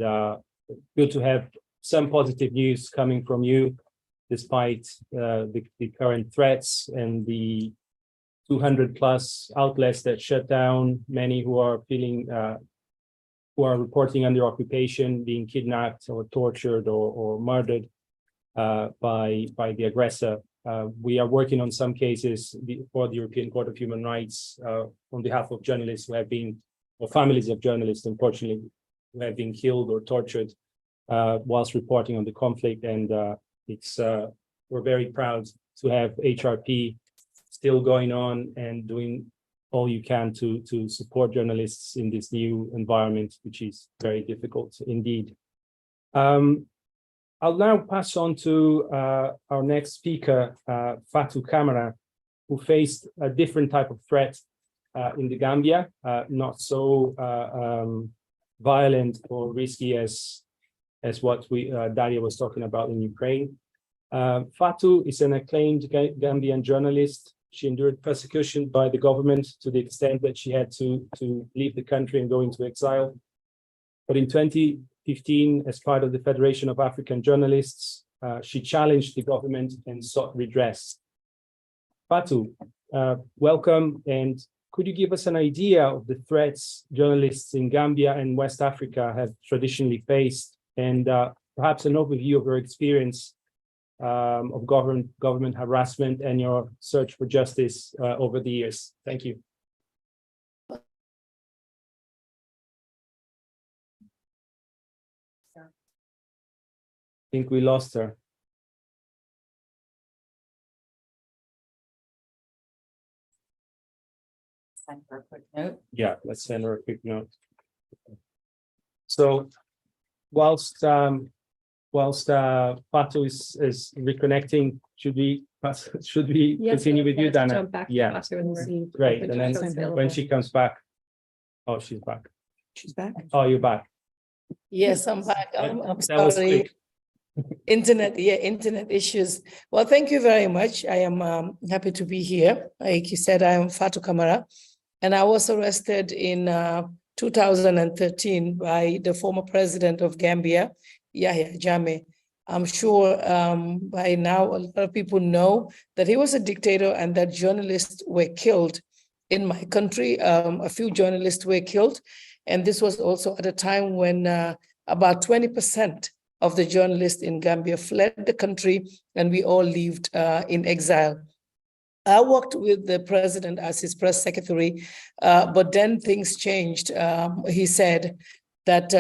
good to have some positive news coming from you, despite the current threats and the 200 plus outlets that shut down, many who are reporting under occupation, being kidnapped or tortured or murdered by the aggressor. We are working on some cases for the European Court of Human Rights on behalf of journalists who have been, or families of journalists, unfortunately, who have been killed or tortured whilst reporting on the conflict. And we're very proud to have HRP still going on and doing all you can to support journalists in this new environment, which is very difficult indeed. I'll now pass on to our next speaker, Fatou Camara, who faced a different type of threat in the Gambia, not so violent or risky as what Daria was talking about in Ukraine. Fatou is an acclaimed Gambian journalist. She endured persecution by the government to the extent that she had to leave the country and go into exile. But in 2015, as part of the Federation of African Journalists, she challenged the government and sought redress. Fatou, welcome, and could you give us an idea of the threats journalists in Gambia and West Africa have traditionally faced, and perhaps an overview of your experience of government harassment and your search for justice over the years? Thank you. I think we lost her. Send her a quick note. Yeah, let's send her a quick note. So whilst Fatou is reconnecting, should we continue with you, Dana? Jump back to Yeah, Fatou and see great. if And it's then available. when she comes back, oh, she's back. She's back. Oh, you're back. Yes, I'm back. I'm That was sorry. quick. Internet issues. Well, thank you very much. I am happy to be here. Like you said, I am Fatou Camara, and I was arrested in 2013 by the former president of Gambia, Yahya Jammeh. I'm sure by now a lot of people know that he was a dictator and that journalists were killed in my country. A few journalists were killed, and this was also at a time when about 20% of the journalists in Gambia fled the country, and we all lived in exile. I worked with the president as his press secretary, but then things changed. He said that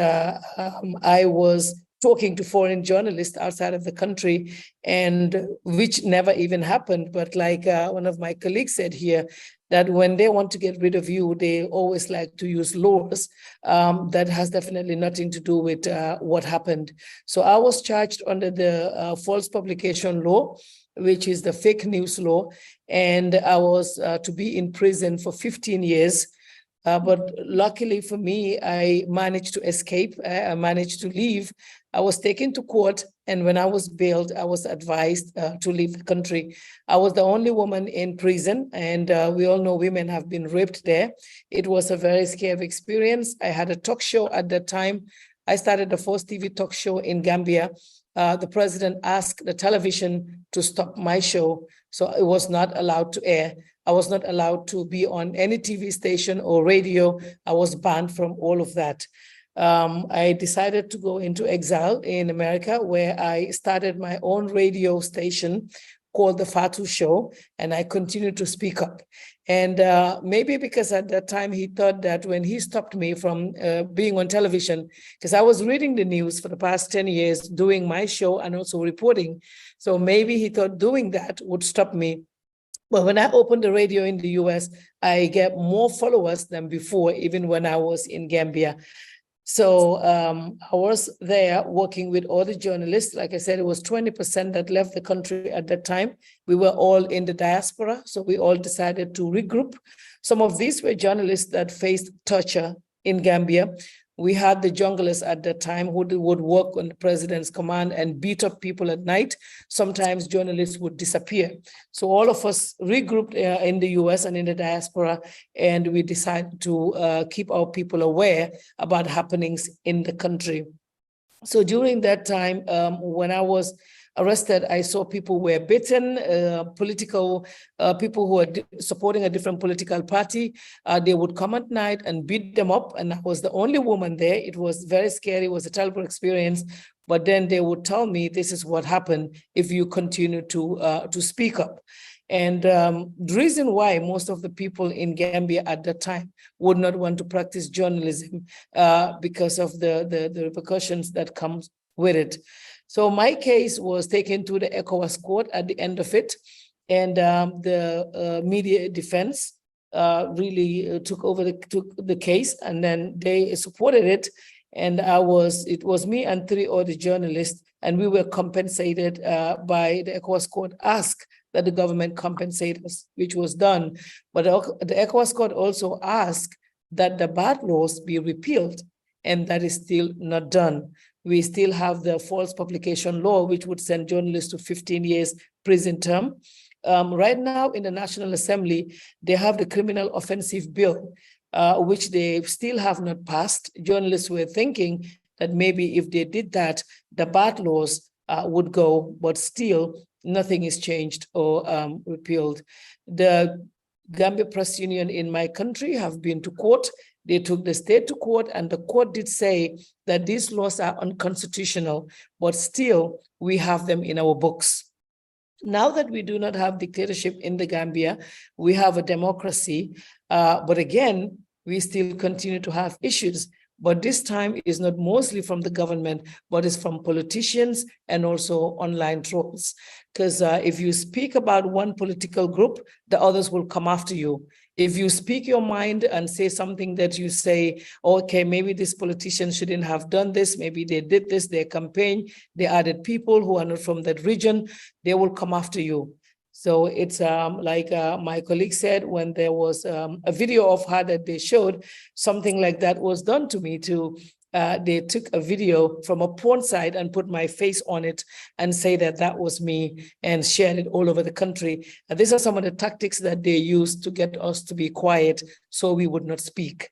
I was talking to foreign journalists outside of the country, and which never even happened. But like one of my colleagues said here, that when they want to get rid of you, they always like to use laws. That has definitely nothing to do with what happened. So I was charged under the false publication law, which is the fake news law, and I was to be in prison for 15 years. But luckily for me, I managed to escape. I managed to leave. I was taken to court, and when I was bailed, I was advised to leave the country. I was the only woman in prison, and we all know women have been raped there. It was a very scary experience. I had a talk show at that time. I started the first TV talk show in Gambia. The president asked the television to stop my show, so it was not allowed to air. I was not allowed to be on any TV station or radio. I was banned from all of that. I decided to go into exile in America, where I started my own radio station called The Fatou Show, and I continued to speak up. And maybe because at that time he thought that when he stopped me from being on television, because I was reading the news for the past 10 years, doing my show and also reporting. So maybe he thought doing that would stop me. But when I opened the radio in the US, I get more followers than before, even when I was in Gambia. So I was there working with all the journalists. Like I said, it was 20% that left the country at that time. We were all in the diaspora, so we all decided to regroup. Some of these were journalists that faced torture in Gambia. We had the junglers at that time who would work on the president's command and beat up people at night. Sometimes journalists would disappear. So all of us regrouped in the US and in the diaspora, and we decided to keep our people aware about happenings in the country. So during that time, when I was arrested, I saw people were beaten, political people who were supporting a different political party. They would come at night and beat them up, and I was the only woman there. It was very scary. It was a terrible experience. But then they would tell me, this is what happened if you continue to speak up. And the reason why most of the people in Gambia at that time would not want to practice journalism because of the repercussions that comes with it. So my case was taken to the ECOWAS court at the end of it, and the media defense really took over the case, and then they supported it. And it was me and 3 other journalists, and we were compensated by the ECOWAS court asked that the government compensate us, which was done. But the ECOWAS court also asked that the bad laws be repealed, and that is still not done. We still have the false publication law, which would send journalists to 15 years prison term. Right now in the National Assembly, they have the criminal offensive bill, which they still have not passed. Journalists were thinking that maybe if they did that, the bad laws would go, but still nothing is changed or repealed. The Gambia Press Union in my country have been to court. They took the state to court, and the court did say that these laws are unconstitutional, but still we have them in our books. Now that we do not have dictatorship in the Gambia, we have a democracy, but again, we still continue to have issues. But this time it is not mostly from the government, but it's from politicians and also online trolls. Because if you speak about one political group, the others will come after you. If you speak your mind and say something that you say, okay, maybe this politician shouldn't have done this, maybe they did this, their campaign, they added people who are not from that region, they will come after you. So it's like my colleague said, when there was a video of her that they showed, something like that was done to me too. They took a video from a porn site and put my face on it and say that that was me and shared it all over the country. And these are some of the tactics that they used to get us to be quiet so we would not speak.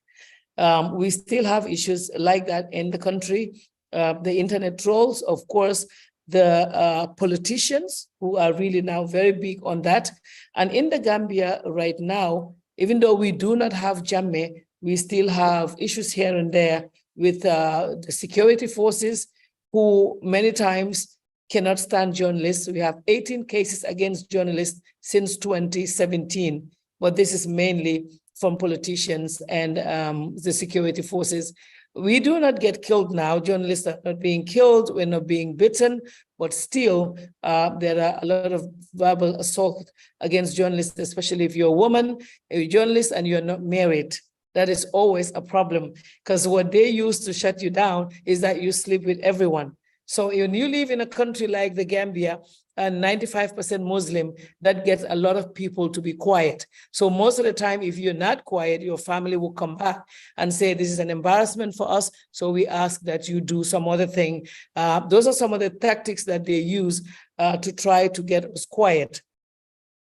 We still have issues like that in the country. The internet trolls, of course, the politicians who are really now very big on that. And in the Gambia right now, even though we do not have Jammeh, we still have issues here and there with the security forces who many times cannot stand journalists. We have 18 cases against journalists since 2017, but this is mainly from politicians and the security forces. We do not get killed now. Journalists are not being killed. We're not being beaten, but still there are a lot of verbal assault against journalists, especially if you're a woman, a journalist, and you're not married. That is always a problem, because what they use to shut you down is that you sleep with everyone. So when you live in a country like the Gambia, and 95% Muslim, that gets a lot of people to be quiet. So most of the time, if you're not quiet, your family will come back and say, this is an embarrassment for us, so we ask that you do some other thing. Those are some of the tactics that they use to try to get us quiet.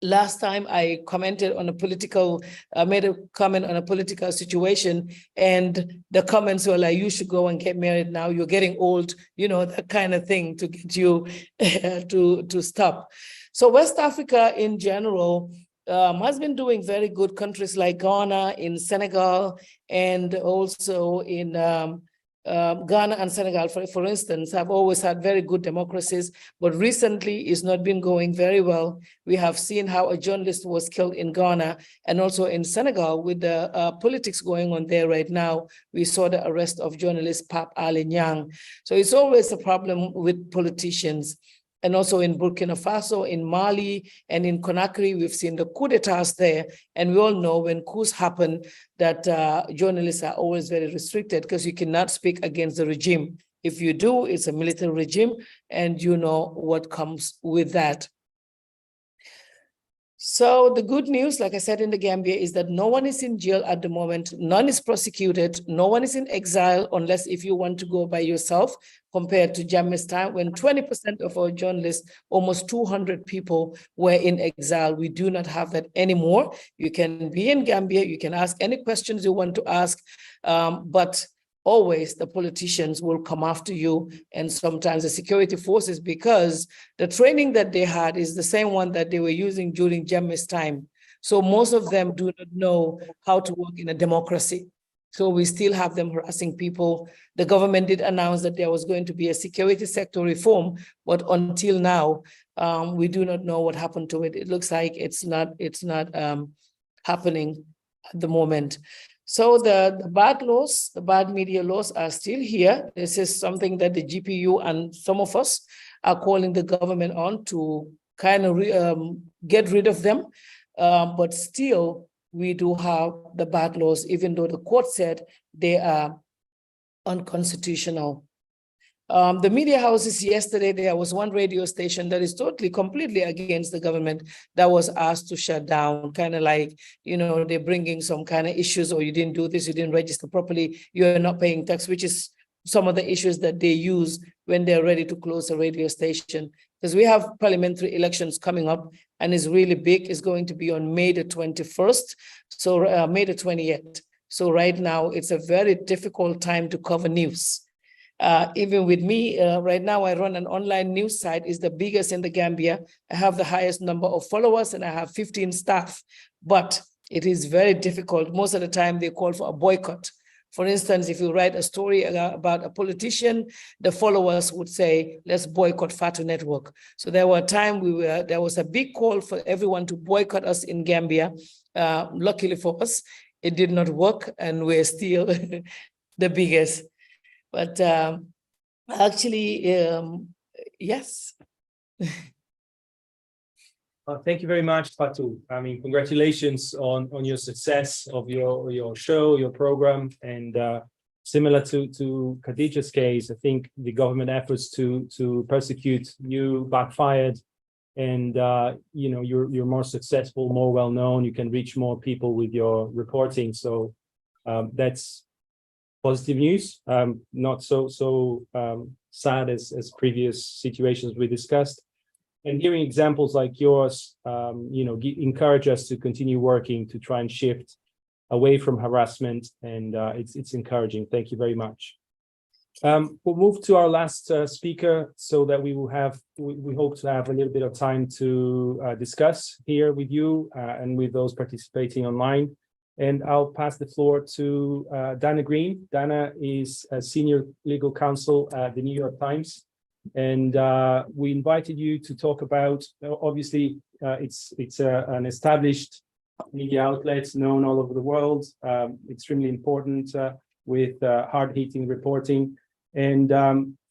Last time I commented on a political, made a comment on a political situation, and the comments were like, you should go and get married now, you're getting old, you know, that kind of thing to get you to stop. So West Africa in general has been doing very good. Countries like Ghana, in Senegal, and also in Ghana and Senegal, for instance, have always had very good democracies, but recently it's not been going very well. We have seen how a journalist was killed in Ghana, and also in Senegal with the politics going on there right now. We saw the arrest of journalist Pape Alé Niang. So it's always a problem with politicians. and also in Burkina Faso, in Mali, and in Conakry. We've seen the coup d'etats there. And we all know when coups happen that journalists are always very restricted because you cannot speak against the regime. If you do, it's a military regime, and you know what comes with that. So the good news, like I said, in the Gambia is that no one is in jail at the moment. None is prosecuted. No one is in exile unless if you want to go by yourself, compared to Jammeh's time when 20% of our journalists, almost 200 people were in exile. We do not have that anymore. You can be in Gambia. You can ask any questions you want to ask, but always the politicians will come after you, and sometimes the security forces, because the training that they had is the same one that they were using during Jammeh's time. So most of them do not know how to work in a democracy. So we still have them harassing people. The government did announce that there was going to be a security sector reform, but until now, we do not know what happened to it. It looks like it's not happening at the moment. So the bad laws, the bad media laws are still here. This is something that the GPU and some of us are calling the government on to kind of get rid of them. But still, we do have the bad laws, even though the court said they are unconstitutional. The media houses yesterday, there was one radio station that is totally, completely against the government that was asked to shut down, kind of like, you know, they're bringing some kind of issues, or you didn't do this, you didn't register properly, you're not paying tax, which is some of the issues that they use when they're ready to close a radio station. Because we have parliamentary elections coming up, and it's really big. It's going to be on May the 21st, so May the 28th. So right now, it's a very difficult time to cover news. Even with me, right now, I run an online news site, is the biggest in the Gambia. I have the highest number of followers, and I have 15 staff, but it is very difficult. Most of the time, they call for a boycott. For instance, if you write a story about a politician, the followers would say, let's boycott Fatu Network. So there were times there was a big call for everyone to boycott us in Gambia. Luckily for us, it did not work, and we're still the biggest. But actually, yes. Thank you very much, Fatu. I mean, congratulations on your success of your show, your program, and similar to Khadija's case, I think the government efforts to persecute you backfired, and you know, you're more successful, more well known. You can reach more people with your reporting. So that's positive news. Not so sad as previous situations we discussed. And hearing examples like yours, you know, encourage us to continue working to try and shift away from harassment, and it's encouraging. Thank you very much. We'll move to our last speaker, so that we hope to have a little bit of time to discuss here with you and with those participating online. And I'll pass the floor to Dana Green. Dana is a senior legal counsel at the New York Times. And we invited you to talk about, obviously, it's an established media outlet known all over the world, extremely important with hard-hitting reporting. And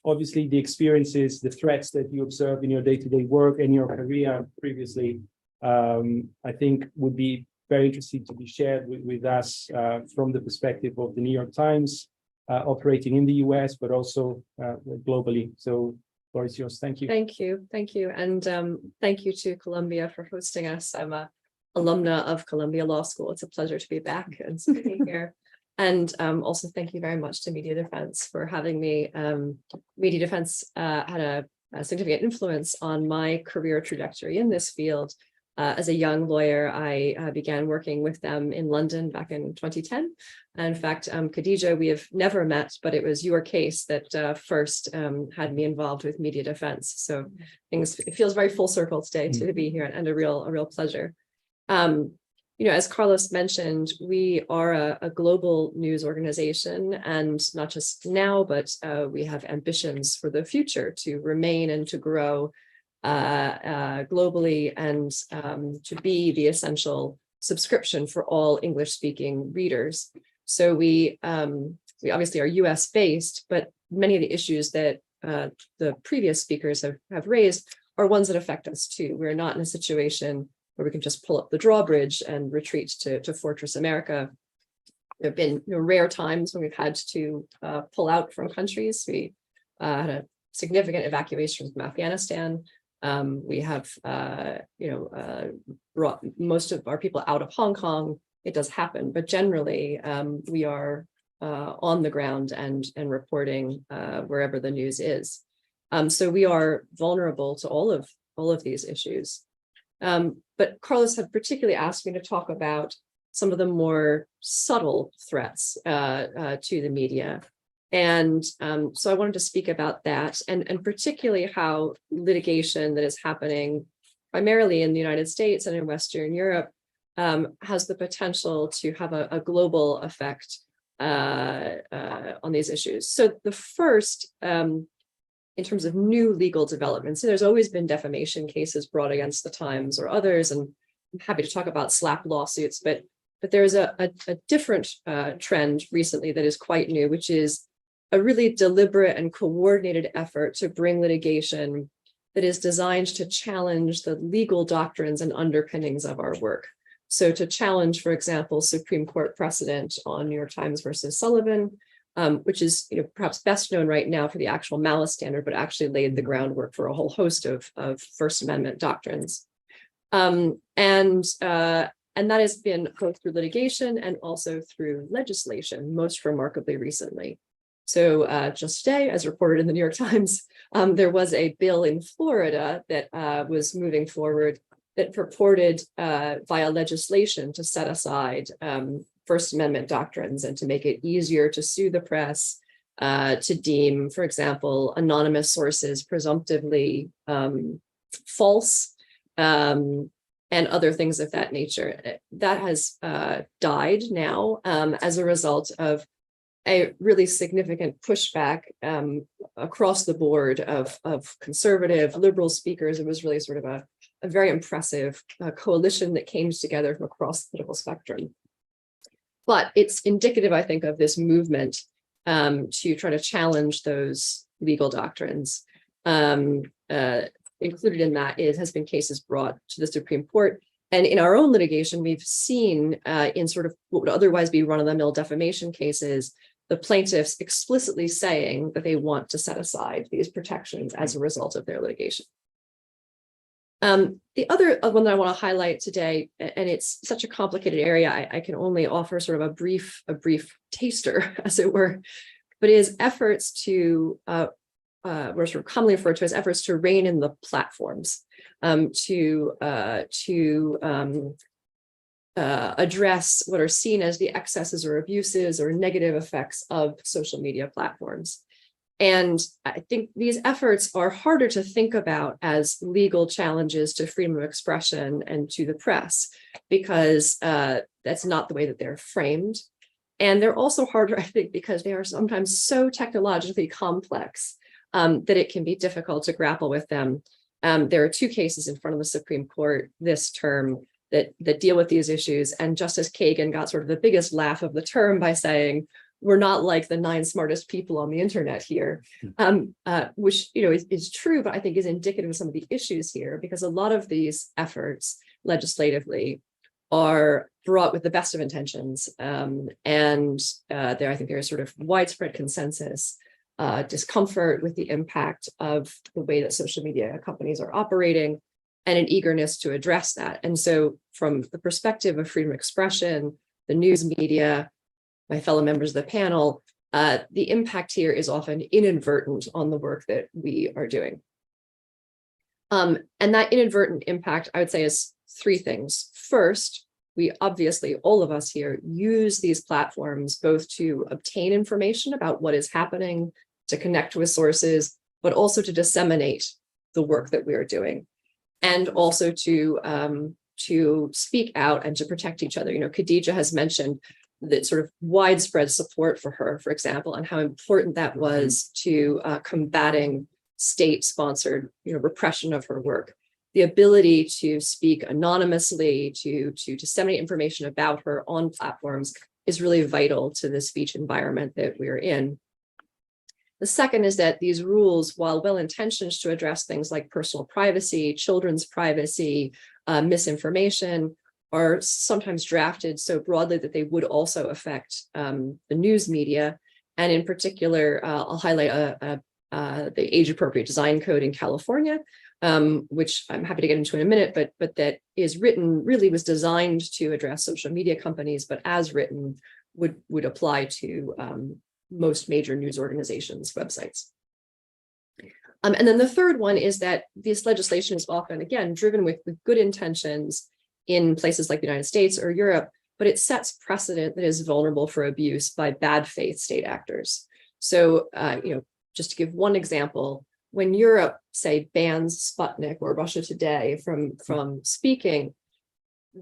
obviously the experiences, the threats that you observe in your day-to-day work and your career previously, I think would be very interesting to be shared with us from the perspective of the New York Times, operating in the US, but also globally. So, floor is yours. Thank you. Thank you. And thank you to Columbia for hosting us. I'm a alumna of Columbia Law School. It's a pleasure to be back and speaking here. And also thank you very much to Media Defense for having me. Media Defense had a significant influence on my career trajectory in this field. As a young lawyer, I began working with them in London back in 2010. And in fact, Khadija, we have never met, but it was your case that first had me involved with Media Defense. So it feels very full circle today to be here, and a real pleasure. You know, as Carlos mentioned, we are a global news organization, and not just now, but we have ambitions for the future to remain and to grow globally, and to be the essential subscription for all English-speaking readers. So we obviously are US based, but many of the issues that the previous speakers have raised are ones that affect us too. We're not in a situation where we can just pull up the drawbridge and retreat to Fortress America. There have been rare times when we've had to pull out from countries. We had a significant evacuation from Afghanistan. We have, brought most of our people out of Hong Kong. It does happen, but generally we are on the ground and reporting wherever the news is. So we are vulnerable to all of these issues. But Carlos had particularly asked me to talk about some of the more subtle threats to the media. And so I wanted to speak about that and particularly how litigation that is happening primarily in the United States and in Western Europe has the potential to have a global effect on these issues. So the first, in terms of new legal developments, so there's always been defamation cases brought against the Times or others, and I'm happy to talk about slap lawsuits, but there's a different trend recently that is quite new, which is a really deliberate and coordinated effort to bring litigation that is designed to challenge the legal doctrines and underpinnings of our work. So to challenge, for example, Supreme Court precedent on New York Times versus Sullivan, which is perhaps best known right now for the actual malice standard, but actually laid the groundwork for a whole host of First Amendment doctrines. And that has been both through litigation and also through legislation, most remarkably recently. So just today, as reported in the New York Times, there was a bill in Florida that was moving forward that purported via legislation to set aside First Amendment doctrines and to make it easier to sue the press, to deem, for example, anonymous sources presumptively false, and other things of that nature. That has died now as a result of a really significant pushback across the board of conservative, liberal speakers. It was really sort of a very impressive coalition that came together from across the political spectrum. But it's indicative, I think, of this movement to try to challenge those legal doctrines. Included in that has been cases brought to the Supreme Court. And in our own litigation, we've seen in sort of what would otherwise be run-of-the-mill defamation cases, the plaintiffs explicitly saying that they want to set aside these protections as a result of their litigation. The other one that I want to highlight today, and it's such a complicated area, I can only offer sort of a brief taster, as it were, but is efforts to what are sort of commonly referred to as efforts to rein in the platforms, to address what are seen as the excesses or abuses or negative effects of social media platforms. And I think these efforts are harder to think about as legal challenges to freedom of expression and to the press, because that's not the way that they're framed. And they're also harder, I think, because they are sometimes so technologically complex that it can be difficult to grapple with them. There are two cases in front of the Supreme Court this term that deal with these issues. And Justice Kagan got sort of the biggest laugh of the term by saying, we're not like the 9 smartest people on the internet here, which is true, but I think is indicative of some of the issues here, because a lot of these efforts legislatively are brought with the best of intentions. I think there is sort of widespread consensus, discomfort with the impact of the way that social media companies are operating, and an eagerness to address that. And so from the perspective of freedom of expression, the news media, my fellow members of the panel, the impact here is often inadvertent on the work that we are doing. And that inadvertent impact, I would say, is 3 things. First, we obviously, all of us here, use these platforms both to obtain information about what is happening, to connect with sources, but also to disseminate the work that we are doing, and also to speak out and to protect each other. Khadija has mentioned that sort of widespread support for her, for example, and how important that was to combating state-sponsored, repression of her work. The ability to speak anonymously, to disseminate information about her on platforms is really vital to the speech environment that we're in. The second is that these rules, while well-intentioned to address things like personal privacy, children's privacy, misinformation, are sometimes drafted so broadly that they would also affect the news media. And in particular, I'll highlight the age-appropriate design code in California, which I'm happy to get into in a minute, but that is written, really was designed to address social media companies, but as written would apply to most major news organizations' websites. And then the third one is that this legislation is often, again, driven with good intentions in places like the United States or Europe, but it sets precedent that is vulnerable for abuse by bad faith state actors. So, just to give one example, when Europe, say, bans Sputnik or Russia Today from speaking,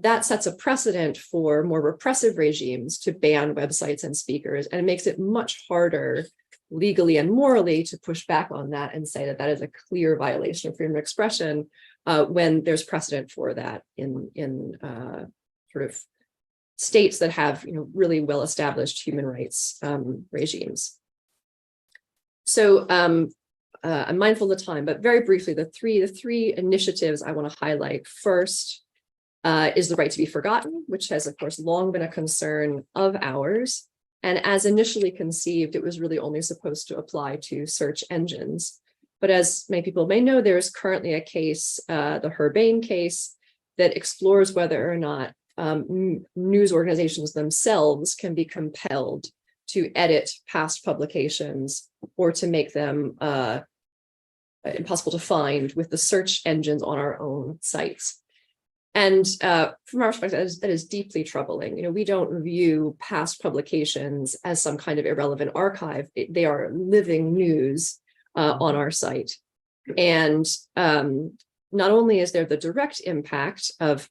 that sets a precedent for more repressive regimes to ban websites and speakers, and it makes it much harder legally and morally to push back on that and say that that is a clear violation of freedom of expression when there's precedent for that in sort of states that have really well-established human rights regimes. So I'm mindful of the time, but very briefly, the three initiatives I want to highlight. First is the right to be forgotten, which has, of course, long been a concern of ours. And as initially conceived, it was really only supposed to apply to search engines. But as many people may know, there is currently a case, the Herbane case, that explores whether or not news organizations themselves can be compelled to edit past publications or to make them impossible to find with the search engines on our own sites. And from our perspective, that is deeply troubling. We don't view past publications as some kind of irrelevant archive. They are living news on our site. And not only is there the direct impact of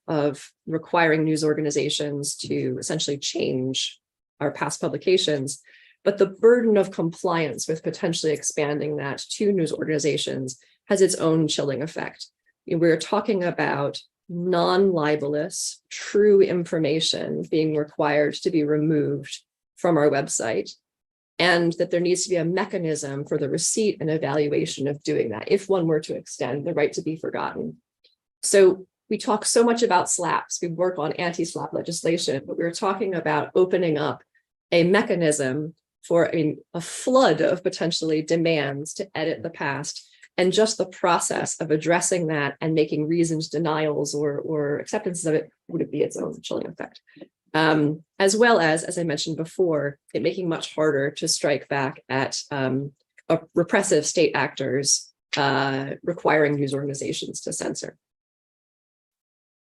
requiring news organizations to essentially change our past publications, but the burden of compliance with potentially expanding that to news organizations has its own chilling effect. We're talking about non-libelous, true information being required to be removed from our website, and that there needs to be a mechanism for the receipt and evaluation of doing that if one were to extend the right to be forgotten. So we talk so much about slaps, we work on anti-slap legislation, but we're talking about opening up a mechanism for a flood of potentially demands to edit the past. And just the process of addressing that and making reasoned denials or acceptances of it would be its own chilling effect. As well as I mentioned before, it making much harder to strike back at repressive state actors requiring news organizations to censor.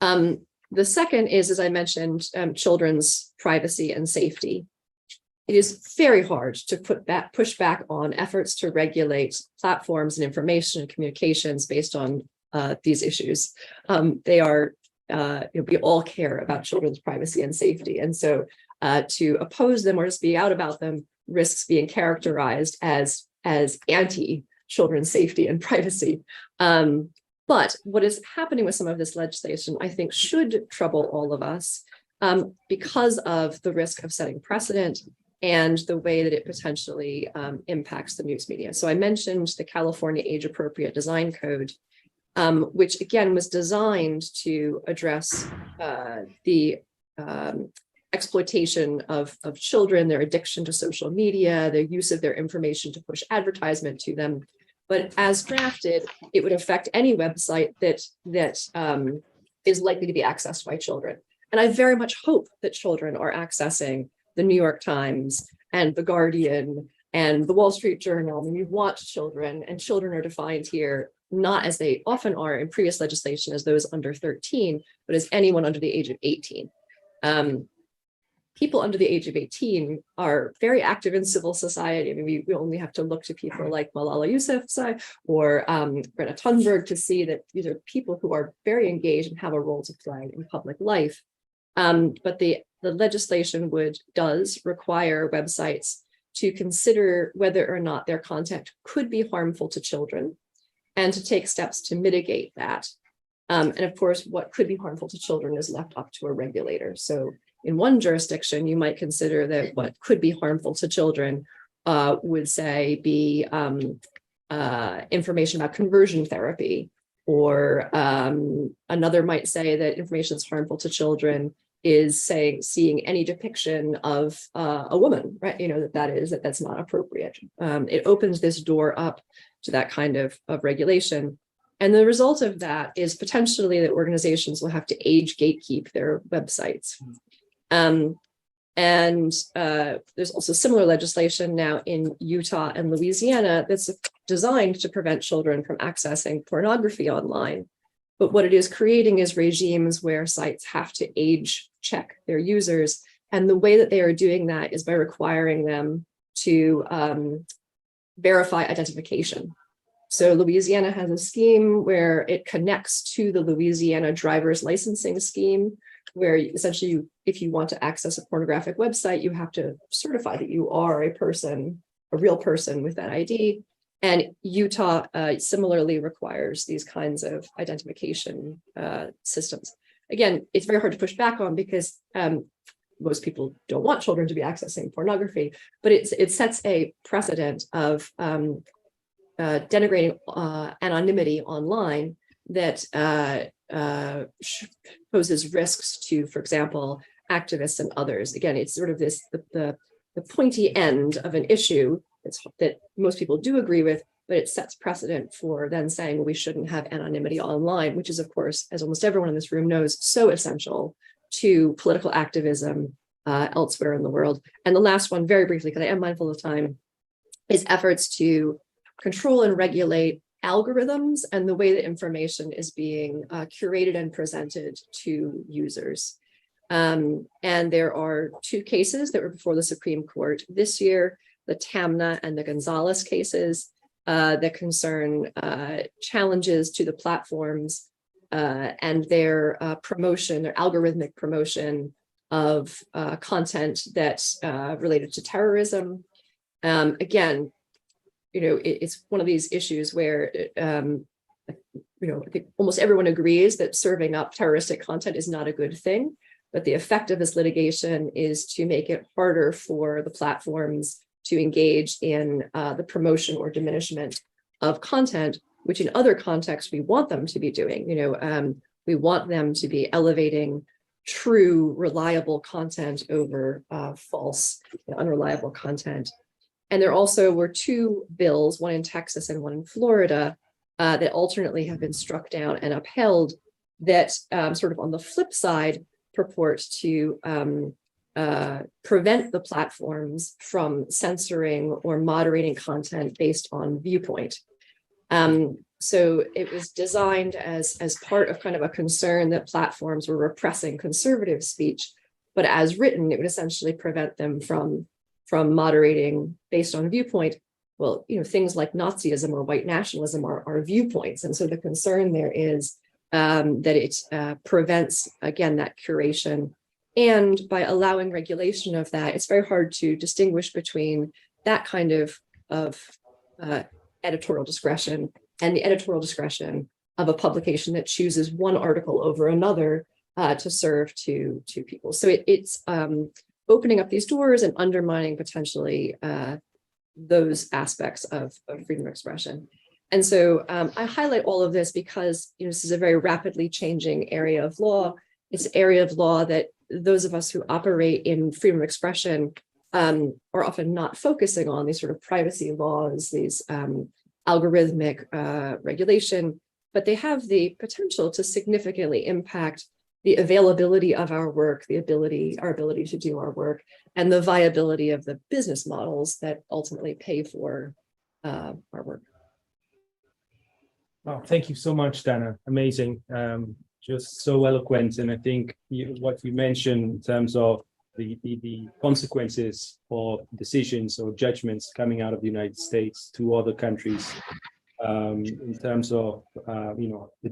The second is, as I mentioned, children's privacy and safety. It is very hard to push back on efforts to regulate platforms and information and communications based on these issues. They are, we all care about children's privacy and safety. And so to oppose them or to speak out about them risks being characterized as anti-children's safety and privacy. But what is happening with some of this legislation, I think, should trouble all of us because of the risk of setting precedent and the way that it potentially impacts the news media. So I mentioned the California Age-Appropriate Design Code, which again was designed to address the exploitation of children, their addiction to social media, their use of their information to push advertisement to them. But as drafted, it would affect any website that is likely to be accessed by children. And I very much hope that children are accessing the New York Times and the Guardian and the Wall Street Journal. I mean, we want children, and children are defined here not as they often are in previous legislation as those under 13, but as anyone under the age of 18. People under the age of 18 are very active in civil society. I mean, we only have to look to people like Malala Yousafzai or Greta Thunberg to see that these are people who are very engaged and have a role to play in public life. But the legislation does require websites to consider whether or not their content could be harmful to children and to take steps to mitigate that. And of course, what could be harmful to children is left up to a regulator. So in one jurisdiction, you might consider that what could be harmful to children would say be information about conversion therapy, or another might say that information that's harmful to children is seeing any depiction of a woman, right? That's not appropriate. It opens this door up to that kind of regulation. And the result of that is potentially that organizations will have to age gatekeep their websites. There's also similar legislation now in Utah and Louisiana that's designed to prevent children from accessing pornography online. But what it is creating is regimes where sites have to age check their users. And the way that they are doing that is by requiring them to verify identification. So Louisiana has a scheme where it connects to the Louisiana driver's licensing scheme, where essentially if you want to access a pornographic website, you have to certify that you are a real person with that ID. And Utah similarly requires these kinds of identification systems. Again, it's very hard to push back on because most people don't want children to be accessing pornography, but it sets a precedent of denigrating anonymity online that poses risks to, for example, activists and others. Again, it's sort of the pointy end of an issue that most people do agree with, but it sets precedent for then saying, well, we shouldn't have anonymity online, which is, of course, as almost everyone in this room knows, so essential to political activism elsewhere in the world. And the last one, very briefly, because I am mindful of time, is efforts to control and regulate algorithms and the way that information is being curated and presented to users. And there are two cases that were before the Supreme Court this year, the Tamna and the Gonzalez cases that concern challenges to the platforms and their promotion, their algorithmic promotion of content that's related to terrorism. Again, it's one of these issues where, I think almost everyone agrees that serving up terroristic content is not a good thing, but the effect of this litigation is to make it harder for the platforms to engage in the promotion or diminishment of content, which in other contexts we want them to be doing. We want them to be elevating true, reliable content over false, unreliable content. And there also were two bills, one in Texas and one in Florida, that alternately have been struck down and upheld that sort of on the flip side purport to prevent the platforms from censoring or moderating content based on viewpoint. So it was designed as part of kind of a concern that platforms were repressing conservative speech, but as written, it would essentially prevent them from moderating based on viewpoint. Well, things like Nazism or white nationalism are viewpoints. And so the concern there is that it prevents, again, that curation. And by allowing regulation of that, it's very hard to distinguish between that kind of editorial discretion and the editorial discretion of a publication that chooses one article over another to serve to people. So it's opening up these doors and undermining potentially those aspects of freedom of expression. And so I highlight all of this because this is a very rapidly changing area of law. It's an area of law that those of us who operate in freedom of expression are often not focusing on, these sort of privacy laws, these algorithmic regulation, but they have the potential to significantly impact the availability of our work, our ability to do our work, and the viability of the business models that ultimately pay for our work. Wow, thank you so much, Dana. Amazing. Just so eloquent. And I think what you mentioned in terms of the consequences for decisions or judgments coming out of the United States to other countries, in terms of the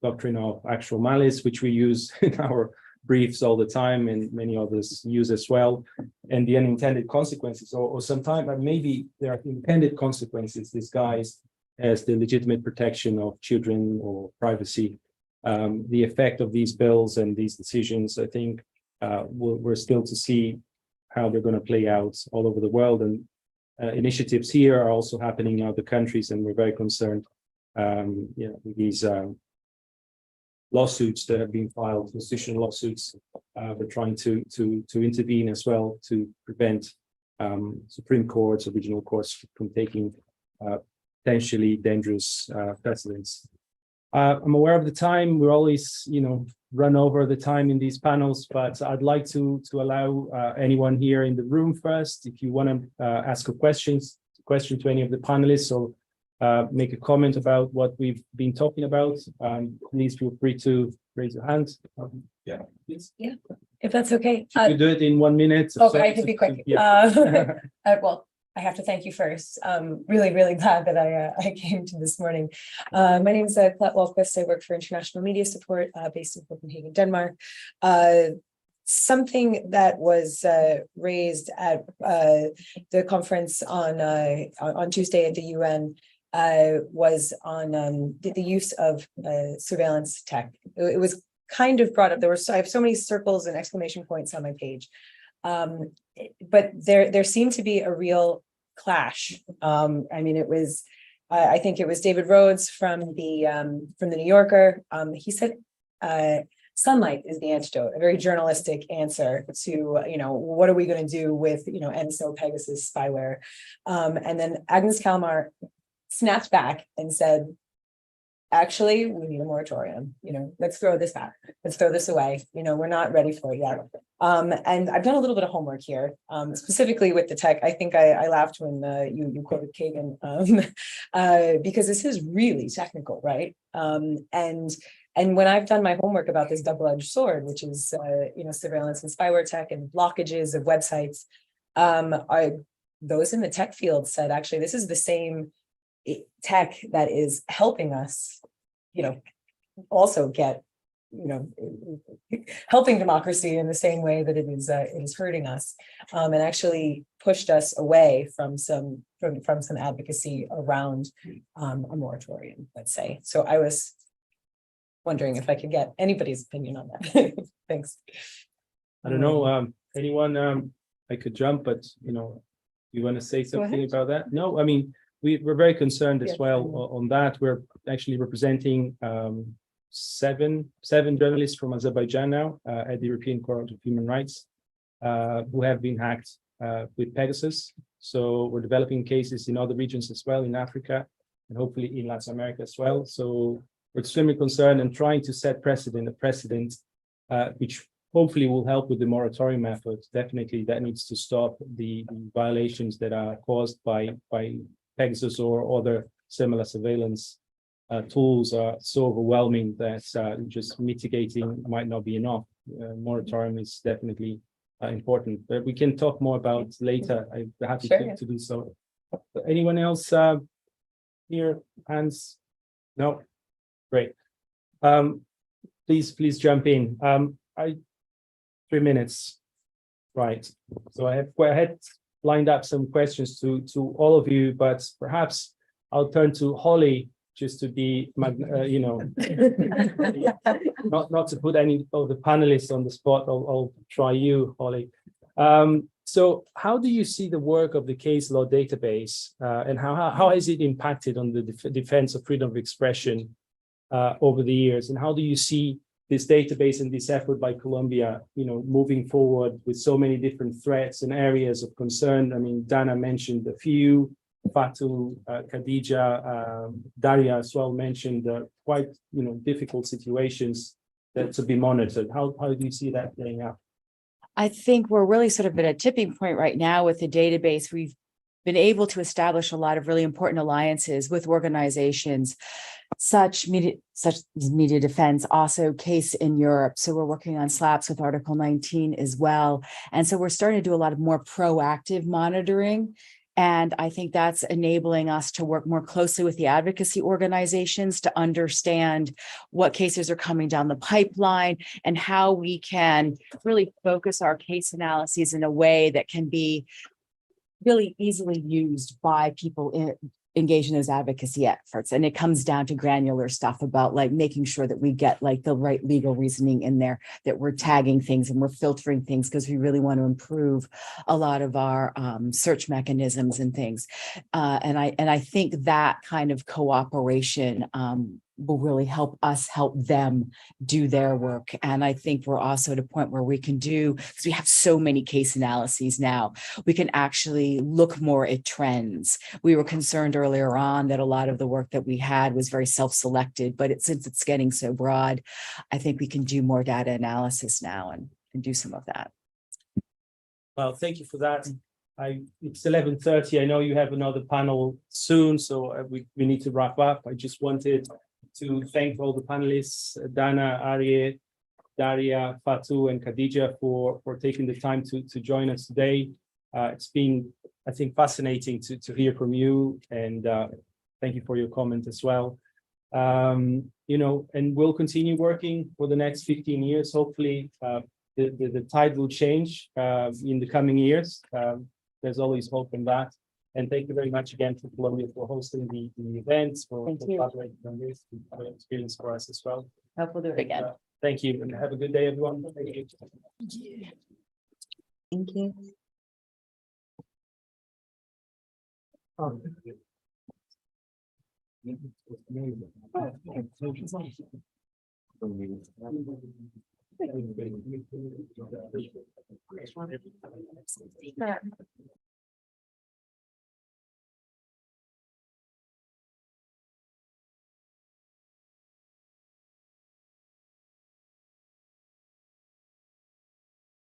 doctrine of actual malice, which we use in our briefs all the time, and many others use as well, and the unintended consequences, or sometimes maybe there are intended consequences disguised as the legitimate protection of children or privacy. The effect of these bills and these decisions, I think, we're still to see how they're going to play out all over the world. And initiatives here are also happening in other countries, and we're very concerned with these lawsuits that have been filed, constitutional lawsuits. We're trying to intervene as well to prevent Supreme Courts, original courts from taking potentially dangerous precedents. I'm aware of the time. We're always, run over the time in these panels, but I'd like to allow anyone here in the room first, if you want to ask a question to any of the panelists or make a comment about what we've been talking about, please feel free to raise your hand. Yeah, please. Yeah, if that's okay. You do it in 1 minute. Okay, I can be quick. Yeah. Well, I have to thank you first. Really, really glad that I came to this morning. My name is Colette Walquist. I work for International Media Support based in Copenhagen, Denmark. Something that was raised at the conference on Tuesday at the UN was on the use of surveillance tech. It was kind of brought up. I have so many circles and exclamation points on my page. But there seemed to be a real clash. I think it was David Rhodes from the New Yorker. He said sunlight is the antidote, a very journalistic answer to what are we going to do with NSO Pegasus spyware. And then Agnes Kalmar snapped back and said, actually, we need a moratorium. Let's throw this back. Let's throw this away. We're not ready for it yet. And I've done a little bit of homework here, specifically with the tech. I think I laughed when you quoted Kagan, because this is really technical, right? And when I've done my homework about this double-edged sword, which is surveillance and spyware tech and blockages of websites, those in the tech field said, actually, this is the same tech that is helping us, also get, helping democracy in the same way that it is hurting us, and actually pushed us away from some advocacy around a moratorium, let's say. So I was wondering if I could get anybody's opinion on that. Thanks. I don't know, anyone, I could jump, but you want to say something about that? No, I mean, we're very concerned as well on that. We're actually representing seven journalists from Azerbaijan now at the European Court of Human Rights who have been hacked with Pegasus. So we're developing cases in other regions as well, in Africa and hopefully in Latin America as well. So we're extremely concerned and trying to set a precedent which hopefully will help with the moratorium effort. Definitely that needs to stop the violations that are caused by Pegasus or other similar surveillance tools are so overwhelming that just mitigating might not be enough. Moratorium is definitely important, but we can talk more about later. I'm happy to do so. But anyone else here? Hands? No? Great. Please jump in. 3 minutes. Right. So I had lined up some questions to all of you, but perhaps I'll turn to Holly just to be, not to put any of the panelists on the spot. I'll try you, Holly. So how do you see the work of the case law database and how has it impacted on the defense of freedom of expression over the years? And how do you see this database and this effort by Colombia, moving forward with so many different threats and areas of concern? I mean, Dana mentioned a few, Fatu, Khadija, Daria as well mentioned quite, difficult situations that to be monitored. How do you see that playing out? I think we're really sort of at a tipping point right now with the database. We've been able to establish a lot of really important alliances with organizations such as Media Defense, also CASE in Europe. So we're working on SLAPS with Article 19 as well. And so we're starting to do a lot of more proactive monitoring. And I think that's enabling us to work more closely with the advocacy organizations to understand what cases are coming down the pipeline and how we can really focus our case analyses in a way that can be really easily used by people engage in those advocacy efforts. And it comes down to granular stuff about like making sure that we get like the right legal reasoning in there, that we're tagging things and we're filtering things because we really want to improve a lot of our search mechanisms and things. And I think that kind of cooperation will really help us help them do their work. And I think we're also at a point where we can do, because we have so many case analyses now, we can actually look more at trends. We were concerned earlier on that a lot of the work that we had was very self-selected, but since it's getting so broad, I think we can do more data analysis now and do some of that. Well, thank you for that. It's 11:30. I know you have another panel soon, so we need to wrap up. I just wanted to thank all the panelists, Dana, Arye, Daria, Fatu, and Khadija for taking the time to join us today. It's been, I think, fascinating to hear from you, and thank you for your comment as well. You know, and we'll continue working for the next 15 years. Hopefully, the tide will change in the coming years. There's always hope in that. And thank you very much again to Colombia for hosting the events, for collaborating on this. It's an experience for us as well. Hope we'll do it again. Thank you, and have a good day, everyone. Thank you. Thank you. Oh.